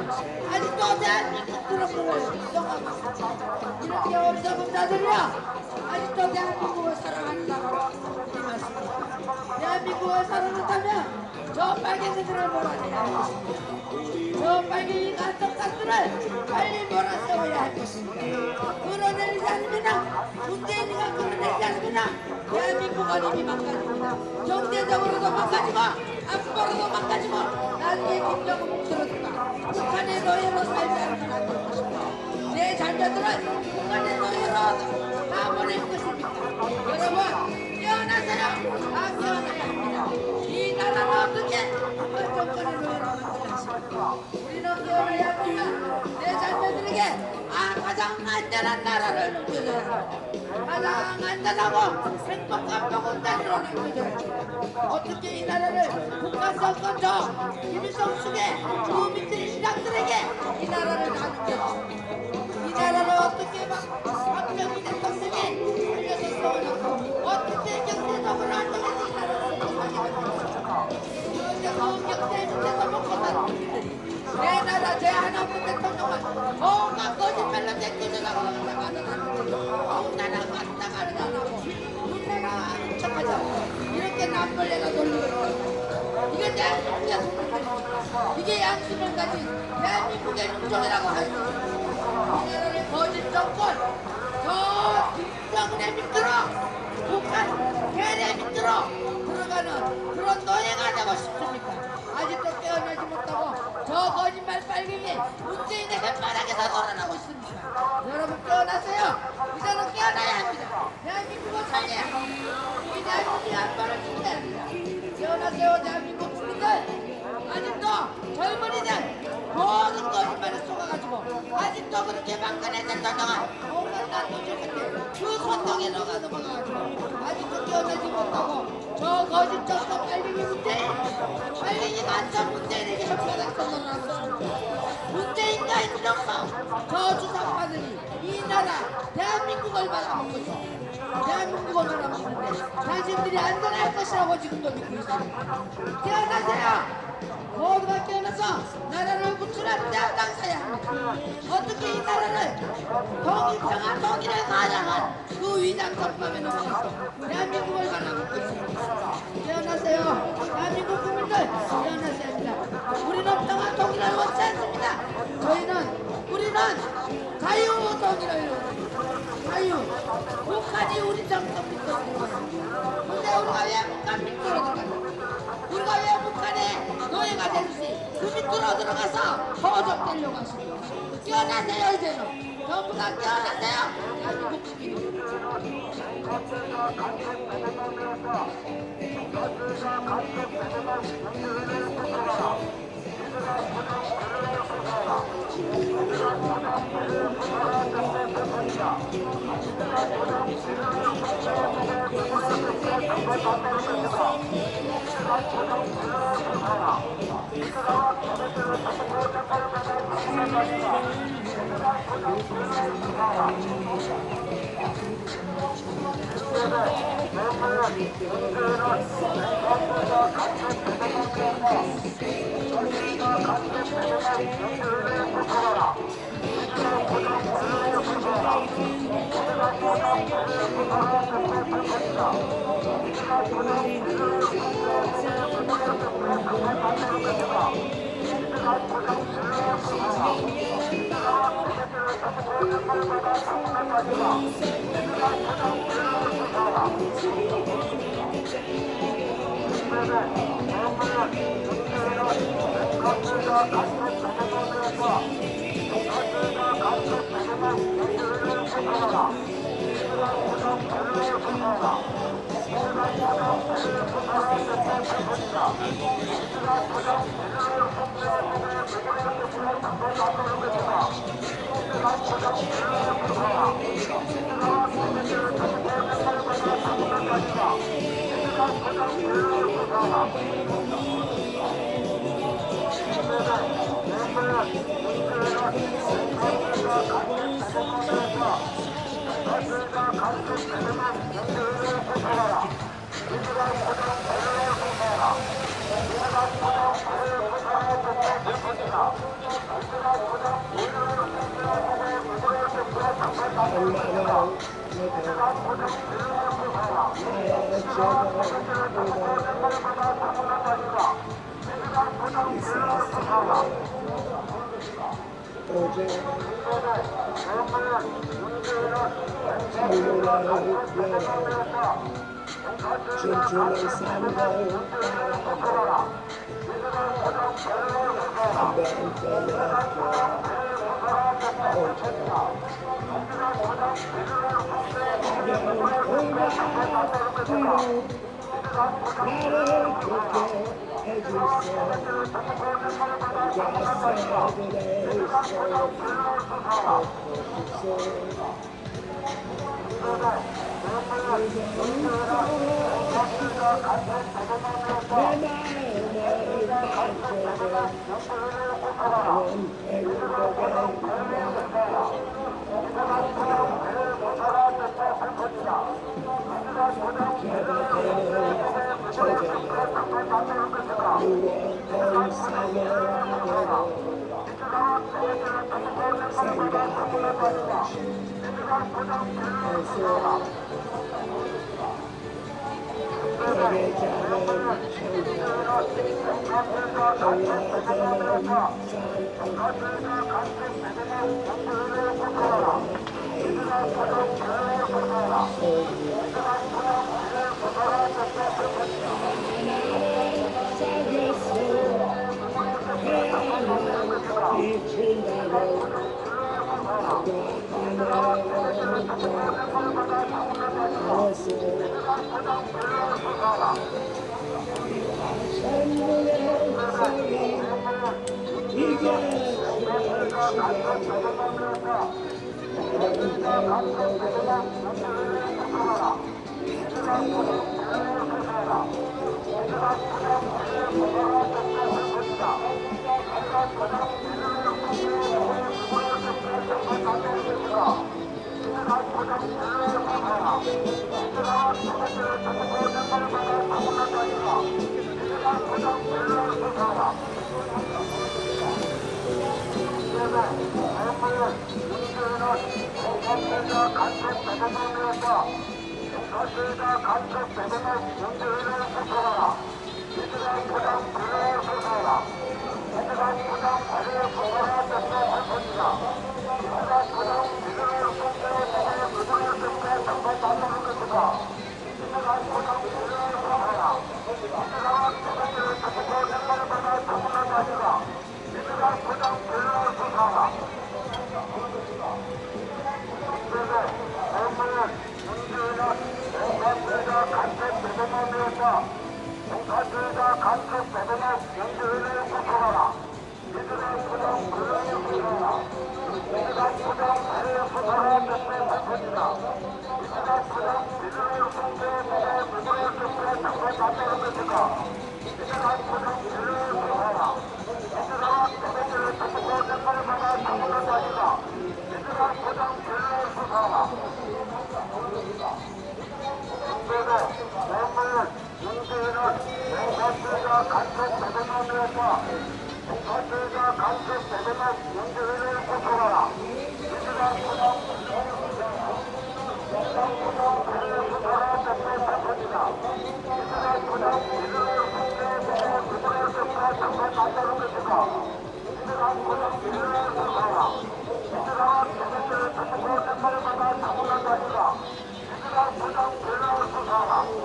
아직도 대한민국 드럼을 인정하고 있습니다. 이렇게 어리석은 자들이야 아직도 대한민국을 사랑하는 사람이 맞습니다. 대한민국을 사랑한다면 저 빨갱이들을 몰아내야 하겠습니다. 저 빨갱이 간첩단들을 빨리 몰아세워야 할 것입니다. 끌어내리지 않으면 문재인이가 끌어내리지 않으면 대한민국은 이미 망가집니다. 경제적으로도 망가지고 안보로도 망가지고 나중에 김정은 목들어든가 북한의 노예로 살지 않으면 안 될 것입니다. 내 자녀들은 북한의 노예로 다 보낼 것입니다. 여러분 깨어나세요. 다 깨어나야 합니다. 이 나라는 어떻게 북한 정권의 노예로 만들었습니까? 우리는 깨어나야 합니다. 내 자녀들에게 가장 안전한 나라를 넘겨줘야 합니다. 가장 안전하고 행복한 보건자리로 넘겨줘야 합니다. 어떻게 이 나라를 북한 정권저 김일성 측의 주민들의 신앙들에게 이 나라를 나누겠습니까? 이 나라를 어떻게 박정희 대통령이 살려서 세워놓고 어떻게 경제적으로 안정해서 이 나라를 못하게 만들었습니까? 그 경제 문제도 먹고 사는 분들이 내 나라 제 하나님 대통령은 뭔가 거짓말로 제끼려고 나가는 하는데 나라 갔다가는 안 하고 우리나라 아는 척하자고 이렇게 남벌레가 돌리고 있다. 이게 대한민국의 국민들입니다. 이게 양심을 가진 대한민국의 민족이라고 할 수 있습니다. 이 나라의 거짓 정권 저 김정은의 밑으로 북한 괴뢰 밑으로 들어가는 그런 노예가 되고 싶습니까? 아직도 깨어나지 못하고 저 거짓말 빨갱이 문재인의 혓바닥에서 놀아나고 있습니다. 여러분 깨어나세요. 이제는 깨어나야 합니다. 대한민국을 살려야 합니다. 이 대한민국의 안보를 지켜야 합니다. 깨어나세요 대한민국 국민들. 아직도 젊은이들 모든 거짓말에 속아가지고 아직도 그렇게 막간에 대통령은 온갖 난도질 같은 그 선동에 넘어가가지고 아직도 깨어나지 못하고 저 거짓 정권 빨갱이 문재인 빨갱이 간첩 문재인에게 혓바닥에서 놀아나고 있습니다. 문재인과 이명박 저 주사파들이 이 나라 대한민국을 말아먹고 있습니다. 대한민국을 말아먹는데 당신들이 안전할 것이라고 지금도 믿고 있습니다. 깨어나세요. 모두가 깨어나서 나라를 구출하는 데 앞장서야 합니다. 어떻게 이 나라를 평화 통일을 가장한 그 위장 선법에 넘어가서 대한민국을 말아먹고 있습니다. 깨어나세요. 대한민국 국민들 깨어나셔야 합니다. 우리는 평화 통일을 원치 않습니다. 우리는 자유 통일을 원합니다. 자유. 북한이 우리 정권 밑으로 들어갑니다. 근데 우리가 왜 북한 밑으로 들어갑니까? 우리가 왜 북한에 노예가 되듯이 그 밑으로 들어가서 허접되려고 하십니까? 깨어나세요 이제는. 전부 다 깨어나세요. 대한민국 국민이. 가 춘춘을 삼고 한번 나를 좋게 해주소 자,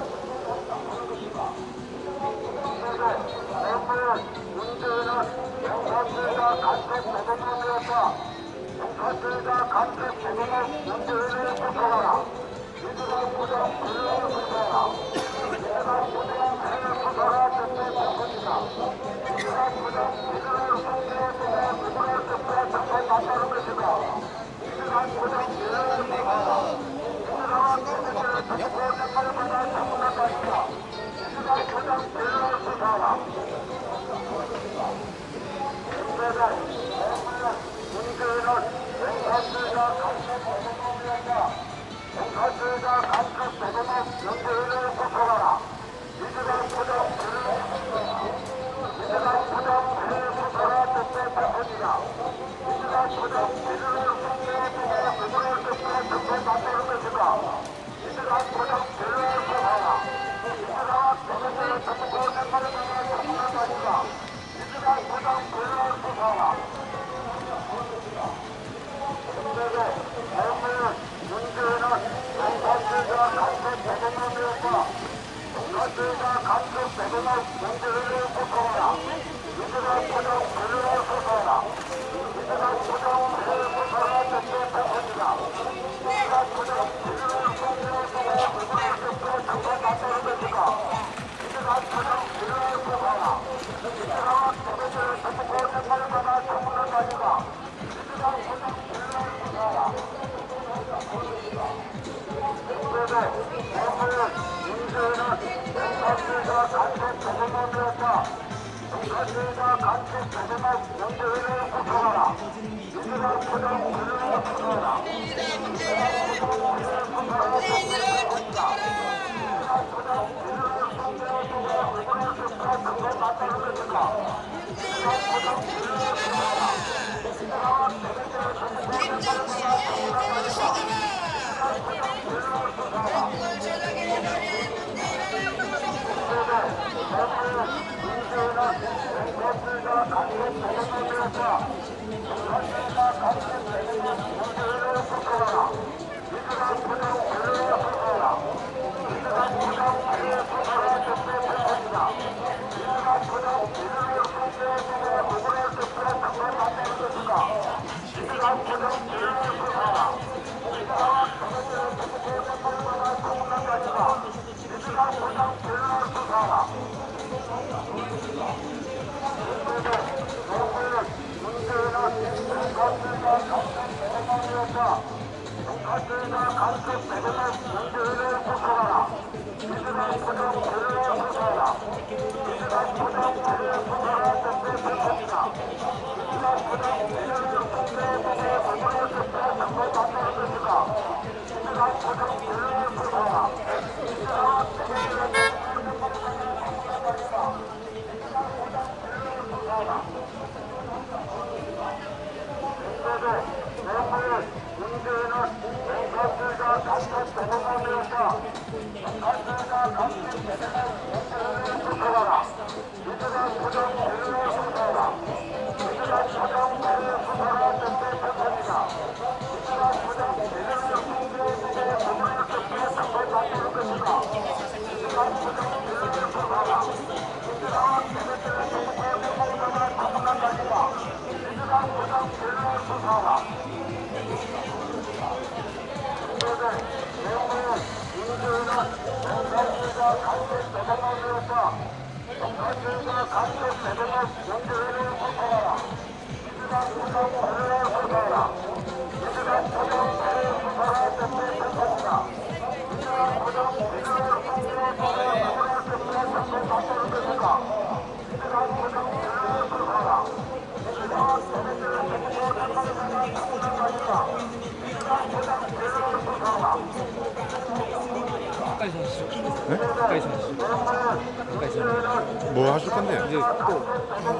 뭐 하실 건데요? 이제 또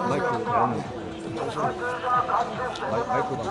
마이크 나오는 마이크가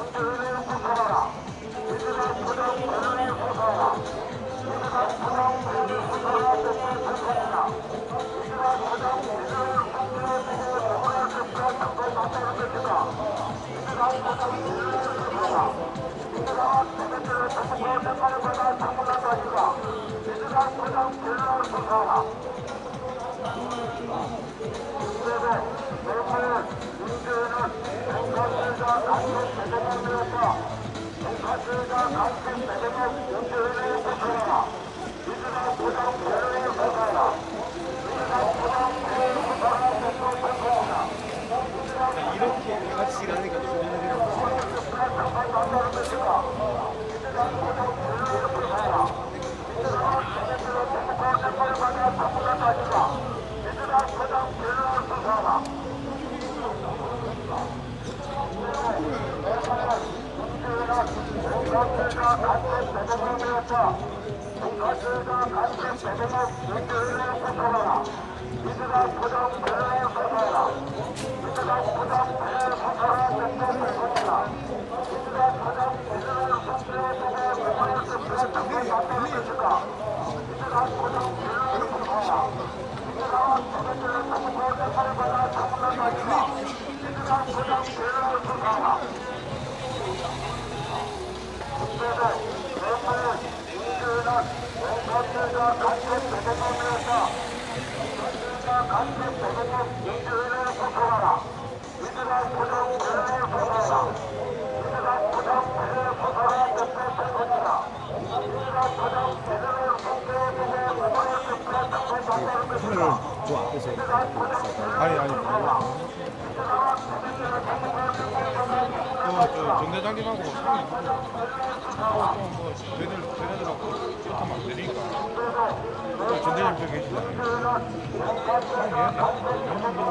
간첩 대통령 민주인을 구속하라. 민주당 부정 부정을 구속하라. 민주당 부정 부정을 구속하라. deputy 권이다. 민주당 부정 부정을 국회에 보내 deputy 당권 카메라를 저 앞에서 아니. 저 정대장님하고 상의 뭐 쟤네들하고 하면 안 되니까. 정대장 저 계시잖아요. 상의해야 왜안 돼요?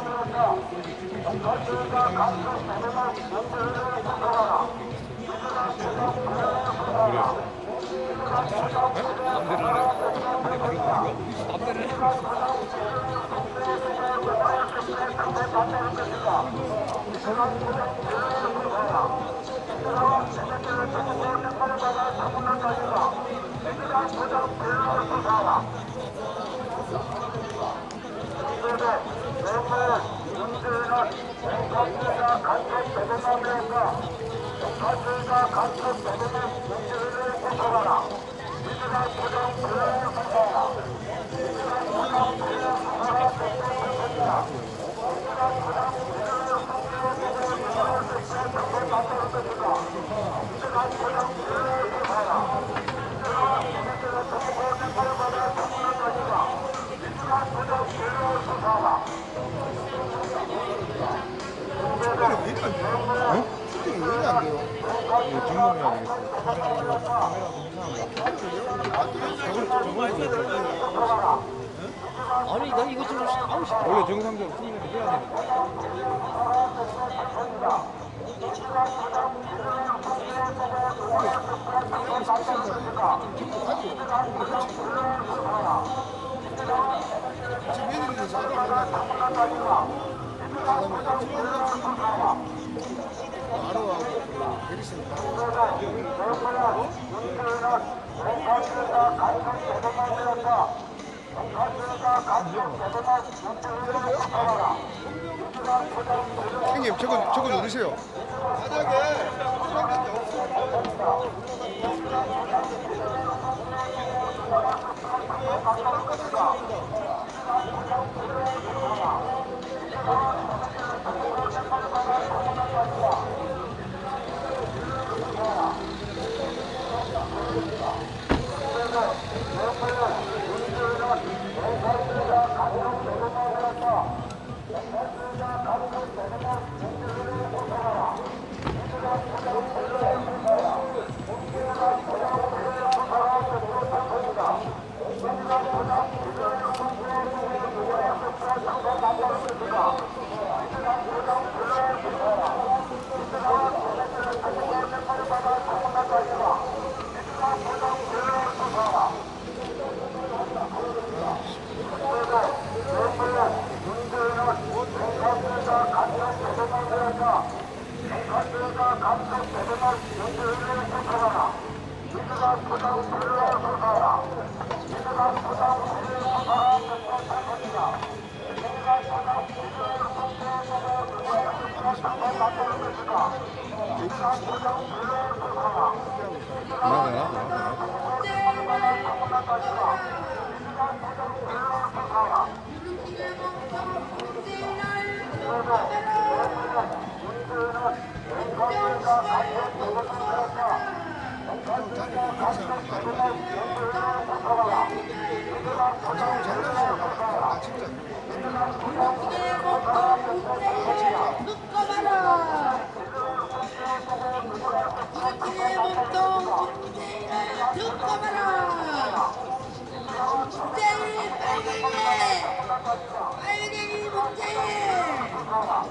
점검해야 되겠어요. 아니 나 이거 좀 아우 싶어. 원래 정상적으로 수리를 해야 되는데. 지금 애들이 바로하고 베리슨 형님 저거 누르세요.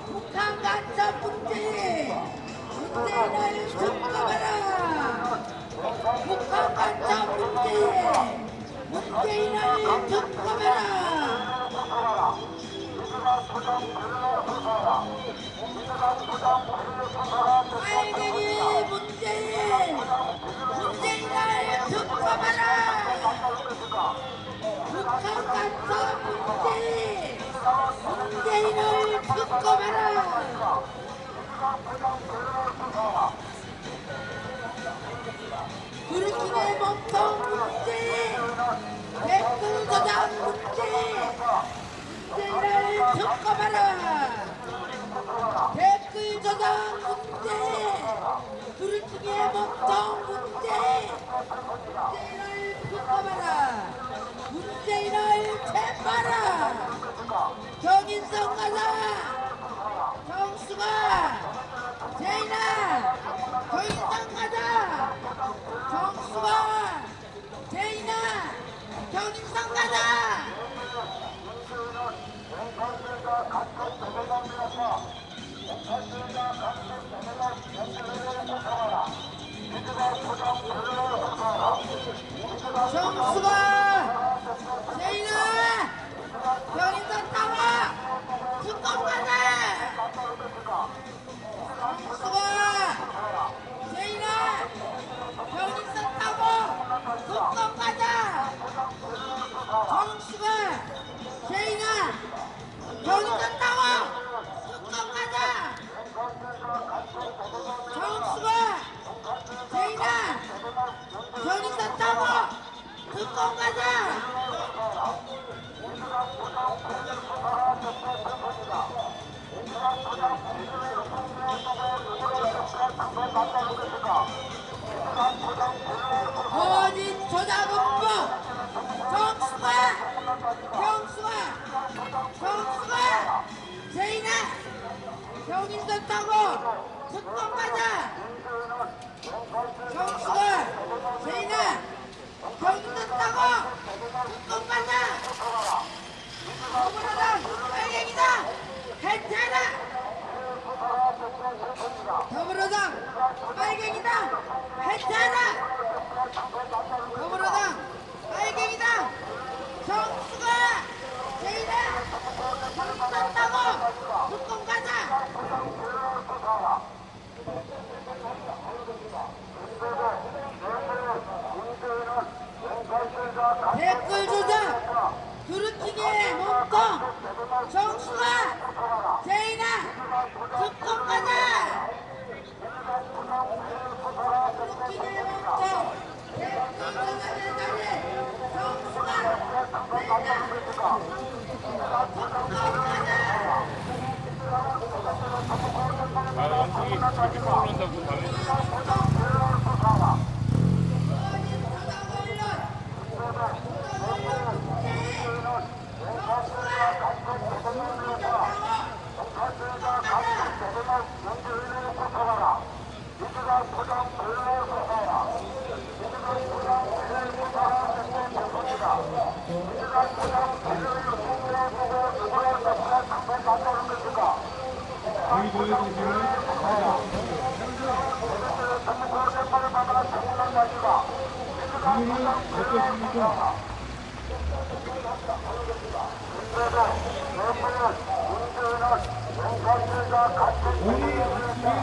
북한 간첩 문제 문제를 특검하라. 북한 간첩 문제인을 특검하라. 빨갱이 문재인을 특검하라. 북한 간첩 문재인을 특검하라. 그렇게 몸통 문재인 댓글 저장 문재인을 정인선 타고 특검 가자. 정수가 세인아 정인선 타고 특검 가자. 더불어당 빨갱이다. 해체하라. 더불어당 빨갱이다. 해체하라. 더불어당 빨갱이다. 정수가 세인아 정인선 타고 특검 가자. 댓글 조작 두루치게 몸통 정수가 세인아 특검 가자. 두루치게 몸통 댓글 조작의 자리 정수가 세인아 특검 가자. 아, 영숙이 이렇게 떠오른다고 다음에. 여기 보여주시면 오늘은 어떻습니까? 오늘 아침에 뉴스가 나왔는데요.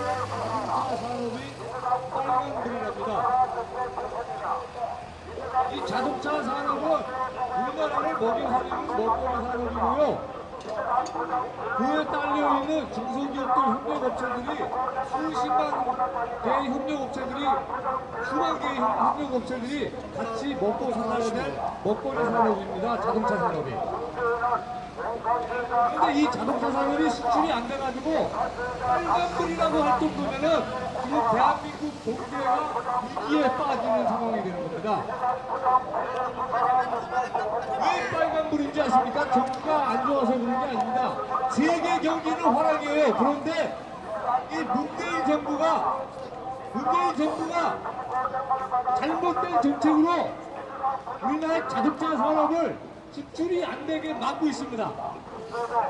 산업이 빨간불이랍니다. 이 자동차 산업은 우리나라를 먹여살리는 먹거리 산업이고요. 그에 딸려있는 중소기업들 협력업체들이 수십만 개의 협력업체들이 수만 개의 협력업체들이 같이 먹고 살아야 될 먹거리 산업입니다. 자동차 산업이. 근데 이 자동차 산업이 수출이 안 돼가지고 빨간불이라고 할 정도면은 지금 대한민국 경제가 위기에 빠지는 상황이 되는 겁니다. 왜 빨간불인지 아십니까? 경기가 안 좋아서 그런 게 아닙니다. 세계 경기는 화락이에요. 그런데 이 문재인 정부가 잘못된 정책으로 우리나라의 자동차 산업을 수출이 안 되게 막고 있습니다.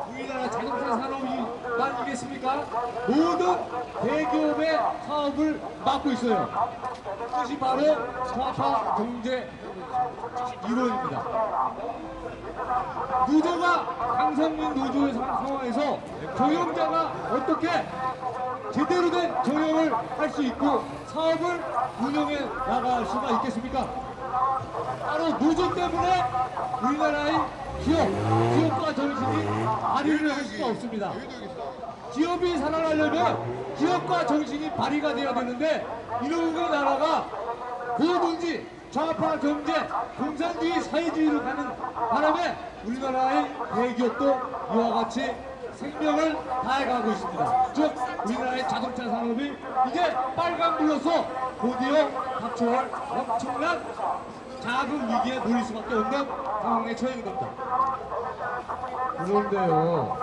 우리나라 자동차 산업이만 이겠습니까? 모든 대기업의 사업을 막고 있어요. 그것이 바로 좌파 경제 이론입니다. 노조가 강성민 노조의 상황에서 경영자가 어떻게 제대로 된 경영을 할 수 있고 사업을 운영해 나갈 수가 있겠습니까? 바로 노조 때문에 우리나라의 기업가 정신이 발휘를 할 수가 없습니다. 기업이 살아나려면 기업가 정신이 발휘가 돼야 되는데 이런 나라가 뭐든지 좌파 경제, 공산주의, 사회주의로 가는 바람에 우리나라의 대기업도 이와 같이 생명을 다해가고 있습니다. 즉 우리나라의 자동차 산업이 이제 빨간불로서 드디어 닥쳐올 엄청난 작은 위기에 놓일 수밖에 없는 상황에 처해진 겁니다. 그런데요,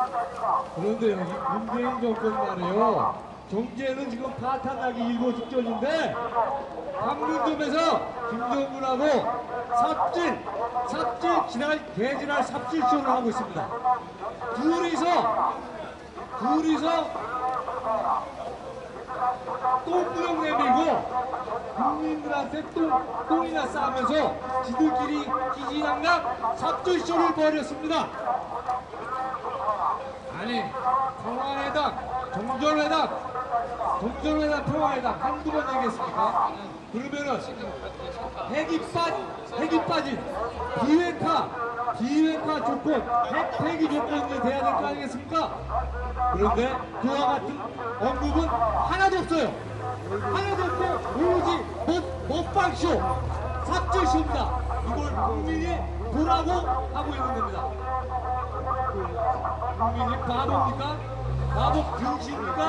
이 문재인 정권 말이에요. 경제는 지금 파탄나기 일보 직전인데 판문점에서 김정은하고 개지랄 삽질쇼를 하고 있습니다. 둘이서 똥구녕 내밀고 국민들한테 똥이나 싸면서 지들끼리 기지낭낭 삽질쇼를 벌였습니다. 아니 평화회담, 정전회담, 평화회담 한두 번 얘기했습니까? 그러면은 핵이 빠진 비핵화 조건, 핵 폐기 조건이 돼야 될 거 아니겠습니까? 그런데 그와 같은 언급은 하나도 없어요. 하나도 없고 오로지 먹방쇼, 삽질쇼입니다. 이걸 국민이 보라고 하고 있는 겁니다. 국민이 바보입니까? 바보 병신입니까?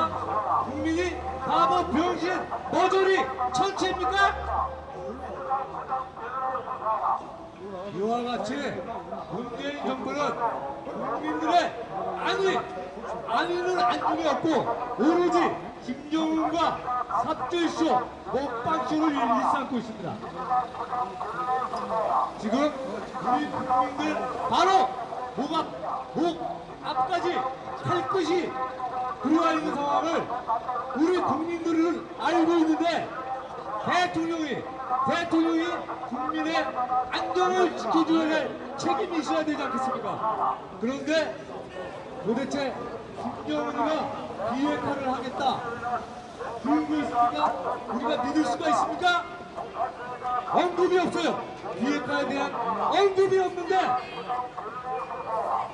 국민이 바보 병신 머저리 천체입니까? 이와 같이 문재인 정부는 국민들의 안위는 안중에 없고 오로지 김정은과 삽질쇼, 먹방쇼를 일삼고 있습니다. 지금 우리 국민들 바로 목 앞까지 칼끝이 들어와 있는 상황을 우리 국민들은 알고 있는데 대통령이 국민의 안전을 지켜줘야 할 책임이 있어야 되지 않겠습니까? 그런데 도대체 김정은이가 비핵화를 하겠다 그러고 있습니까? 우리가 믿을 수가 있습니까? 언급이 없어요. 비핵화에 대한 언급이 없는데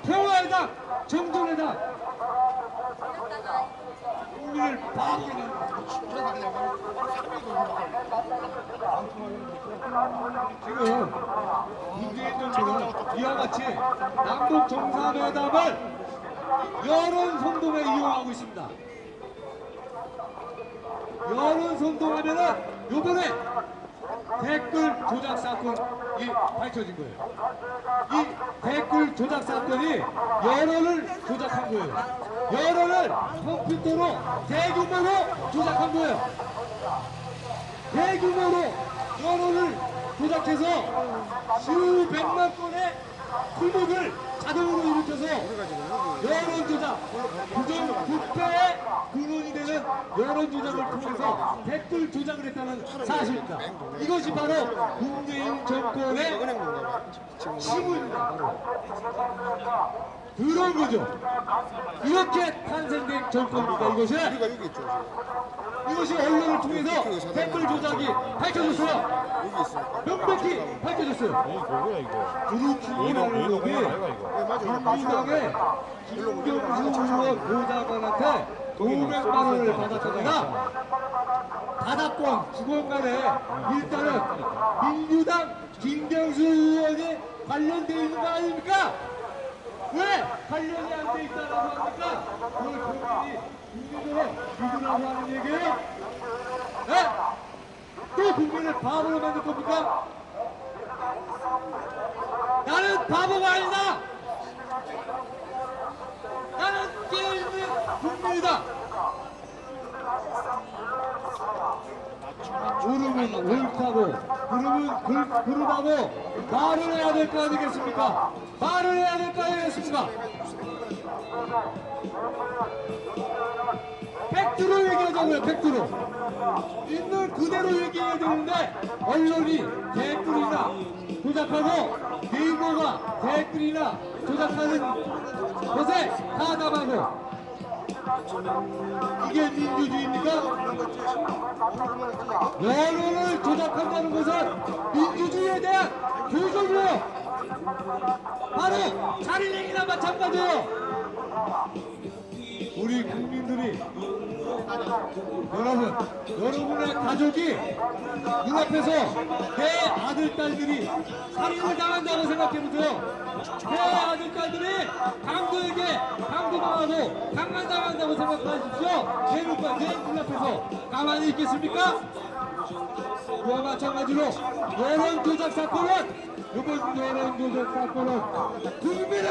평화의당, 정전의당 국민을 바보로 지금 문재인 정부는 이와 같이 남북 정상회담을 여론 선동에 이용하고 있습니다. 여론 선동하면은 요번에 댓글 조작 사건이 밝혀진 거예요. 이 댓글 조작 사건이 여론을 조작한 거예요. 여론을 컴퓨터로 대규모로 조작한 거예요. 대규모로 여론을 조작해서 수백만 건의 클릭을 자동으로 일으켜서 여론 조작, 부패의 근원이 되는 여론 조작을 통해서 댓글 조작을 했다는 사실입니다. 이것이 바로 문재인 정권의 시무입니다. 그런 거죠. 이렇게 탄생된 정권입니다. 이것이 언론을 통해서 댓글 조작이 밝혀졌어요. 명백히 밝혀졌어요. 드루킹이라는 놈이 민주당의 김경수 의원 보좌관한테 500만 원을 받았다가 다다권 주권간에 일단은 민주당 김경수 의원이 관련되어 있는 거 아닙니까? 왜 관련이 안 돼 있다라고 합니까? 그걸 국민이 믿으라고 하는 얘기예요? 네? 또 국민을 바보로 만들 겁니까? 나는 바보가 아니다! 나는 깨어있는 국민이다! 옳으면 옳다고, 그러면 그러다고 말을 해야 될 거 아니겠습니까? 말을 해야 될 거 아니겠습니까? 팩트로 얘기하자고요, 팩트로. 있는 그대로 얘기해야 되는데 언론이 댓글이나 조작하고 네이버가 댓글이나 조작하는 것에 가담하고 이게 민주주의입니까? 여론을 조작한다는 것은 민주주의에 대한 교조고요. 바로 자리내기나 마찬가지예요. 우리 국민들이 여러분의 가족이 눈앞에서 내 아들, 딸들이 살인을 당한다고 생각해보세요. 내 아들, 딸들이 강도에게 강도당하고 강간당한다고 생각하십시오. 내 눈앞에서 가만히 있겠습니까? 그와 마찬가지로 여론 조작 사건은 이번 여론 조작 사건은 국민을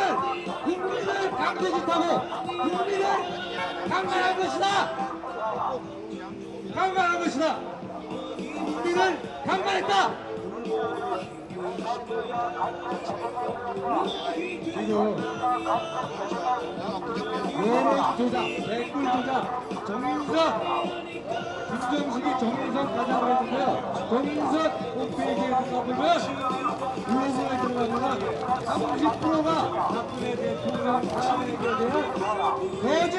강도짓하고 국민을 강간한 것이다. 강간한 것이다. 국민을 강간했다. 지금 여론 조작, 댓글 조작, 김정식이 정인선 가자고 했는데요. 정인선 홈페이지에 들어가보면 블로그에 들어가보면 30%가 박근혜 대통령 탄핵에 대한 거짓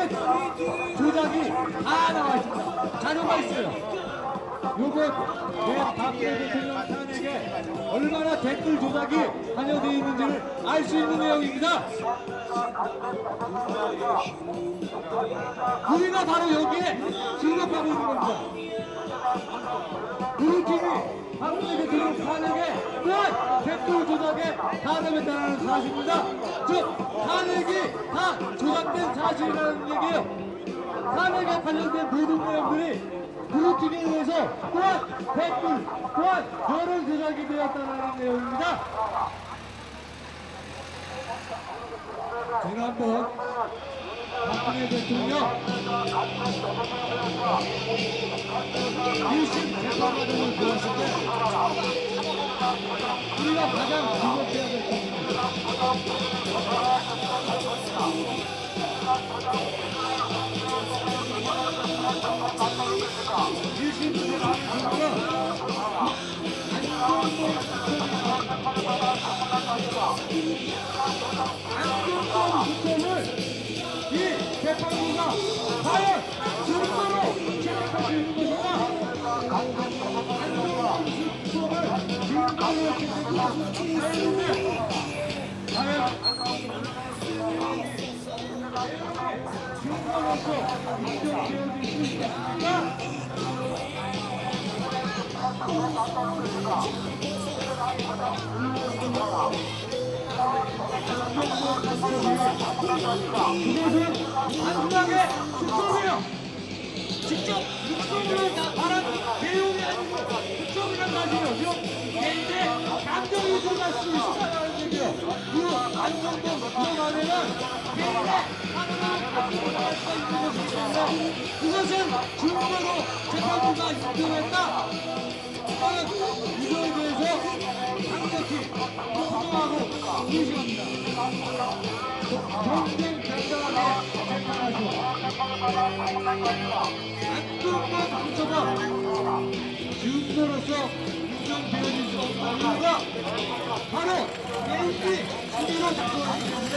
조작이 다 나와 있습니다. 자료가 있어요. 요번 박근혜 대통령 탄핵에 얼마나 댓글 조작이 관여되어 있는지를 알 수 있는 내용입니다. 우리가 바로 여기에 진급하고 있는 겁니다. 우리 팀이 박근혜 대통령 탄핵에 또한 댓글 조작에 가담했다는 사실입니다. 즉 탄핵이 다 조작된 사실이라는 얘기예요. 탄핵에 관련된 모든 내용들이 블루팀에 의해서 또한 댓글, 또한 여론 조작이 되었다는 내용입니다. 지난번 박근혜 대통령 1심 재판 과정을 보았을 때 우리가 가장 주목해야 될 부분입니다. 1심 재판의 결과는 안종범 국회를 이 재판부가 과연 증거로 채택할 수 있는 것이냐, 안종범 국회를 증거로 채택할 수 있는데 과연 증거로서 인정되어질 수 있겠습니까? 그것은 단순하게 특검이요. 직접 특검으로 말한 내용이 아니고 특검이란 말이요. 개인의 감정이 들어갈 수 있다는 얘기요. 그 안정범 특검 안에는 개인의 감정을 들어갈 수가 있는 것이기 때문에 그것은 증거로 재판부가 인정했다. 저는 이거에 대해서 강력히 부정하고 의심합니다. 정정당당하게 재판하시오. 안종범 부처가 증거로서 인정되어질 수 없는 이유가 바로 개인이 수리로 작성하기 때문에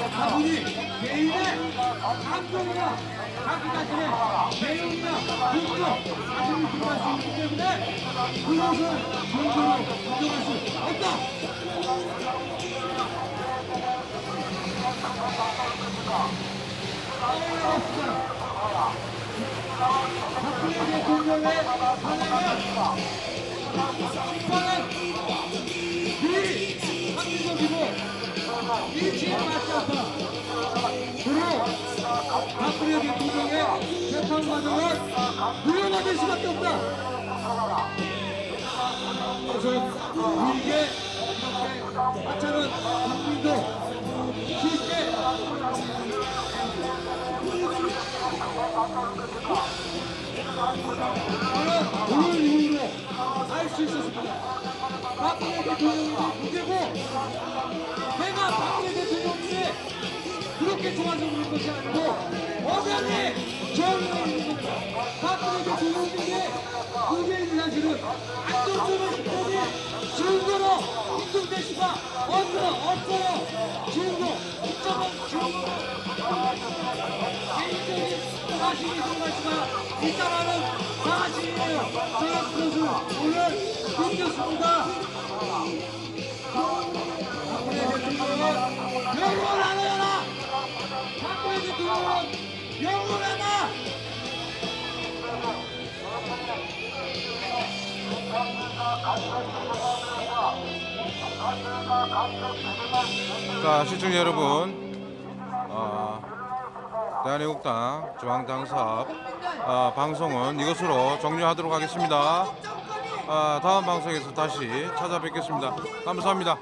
다분히 개인의 감정이나 자기 자신의 내용이나 근거, 사실이 들어갈 수 있기 때문에 그것을 증거로 인정할 수 없다. 박근혜 대통령의 탄핵은 심판은 미리 합리적이고 이치에 맞지 않다. 그리고 박근혜 대통령의 재판 과정은 무효가 수밖에 없다. 그것은 우리에게 이렇게 하찮은 국민도 쉽게 저는 오늘 이후로 알 수 있었습니다. 박근혜 대통령이 문제고 내가 박근혜 대통령인데 그렇게 좋아서 그런 것이 아니고 엄연히 정의가 있는 겁니다. 박근혜 대통령인데 문제인 사실은 안종범 시켜지 증거로 인정될 수가 없어요. 증거, 특정한 증거로 개인적인 사실이 들어갈 수가 있다라는 사실이에요. 저는 그것을 오늘 느꼈습니다. 박근혜 대통령은 영원을 안 해라! 박근혜 대통령은 영원을 하나! 자, 시청자 여러분, 대한애국당 중앙당사업 방송은 이것으로 종료하도록 하겠습니다. 다음 방송에서 다시 찾아뵙겠습니다. 감사합니다.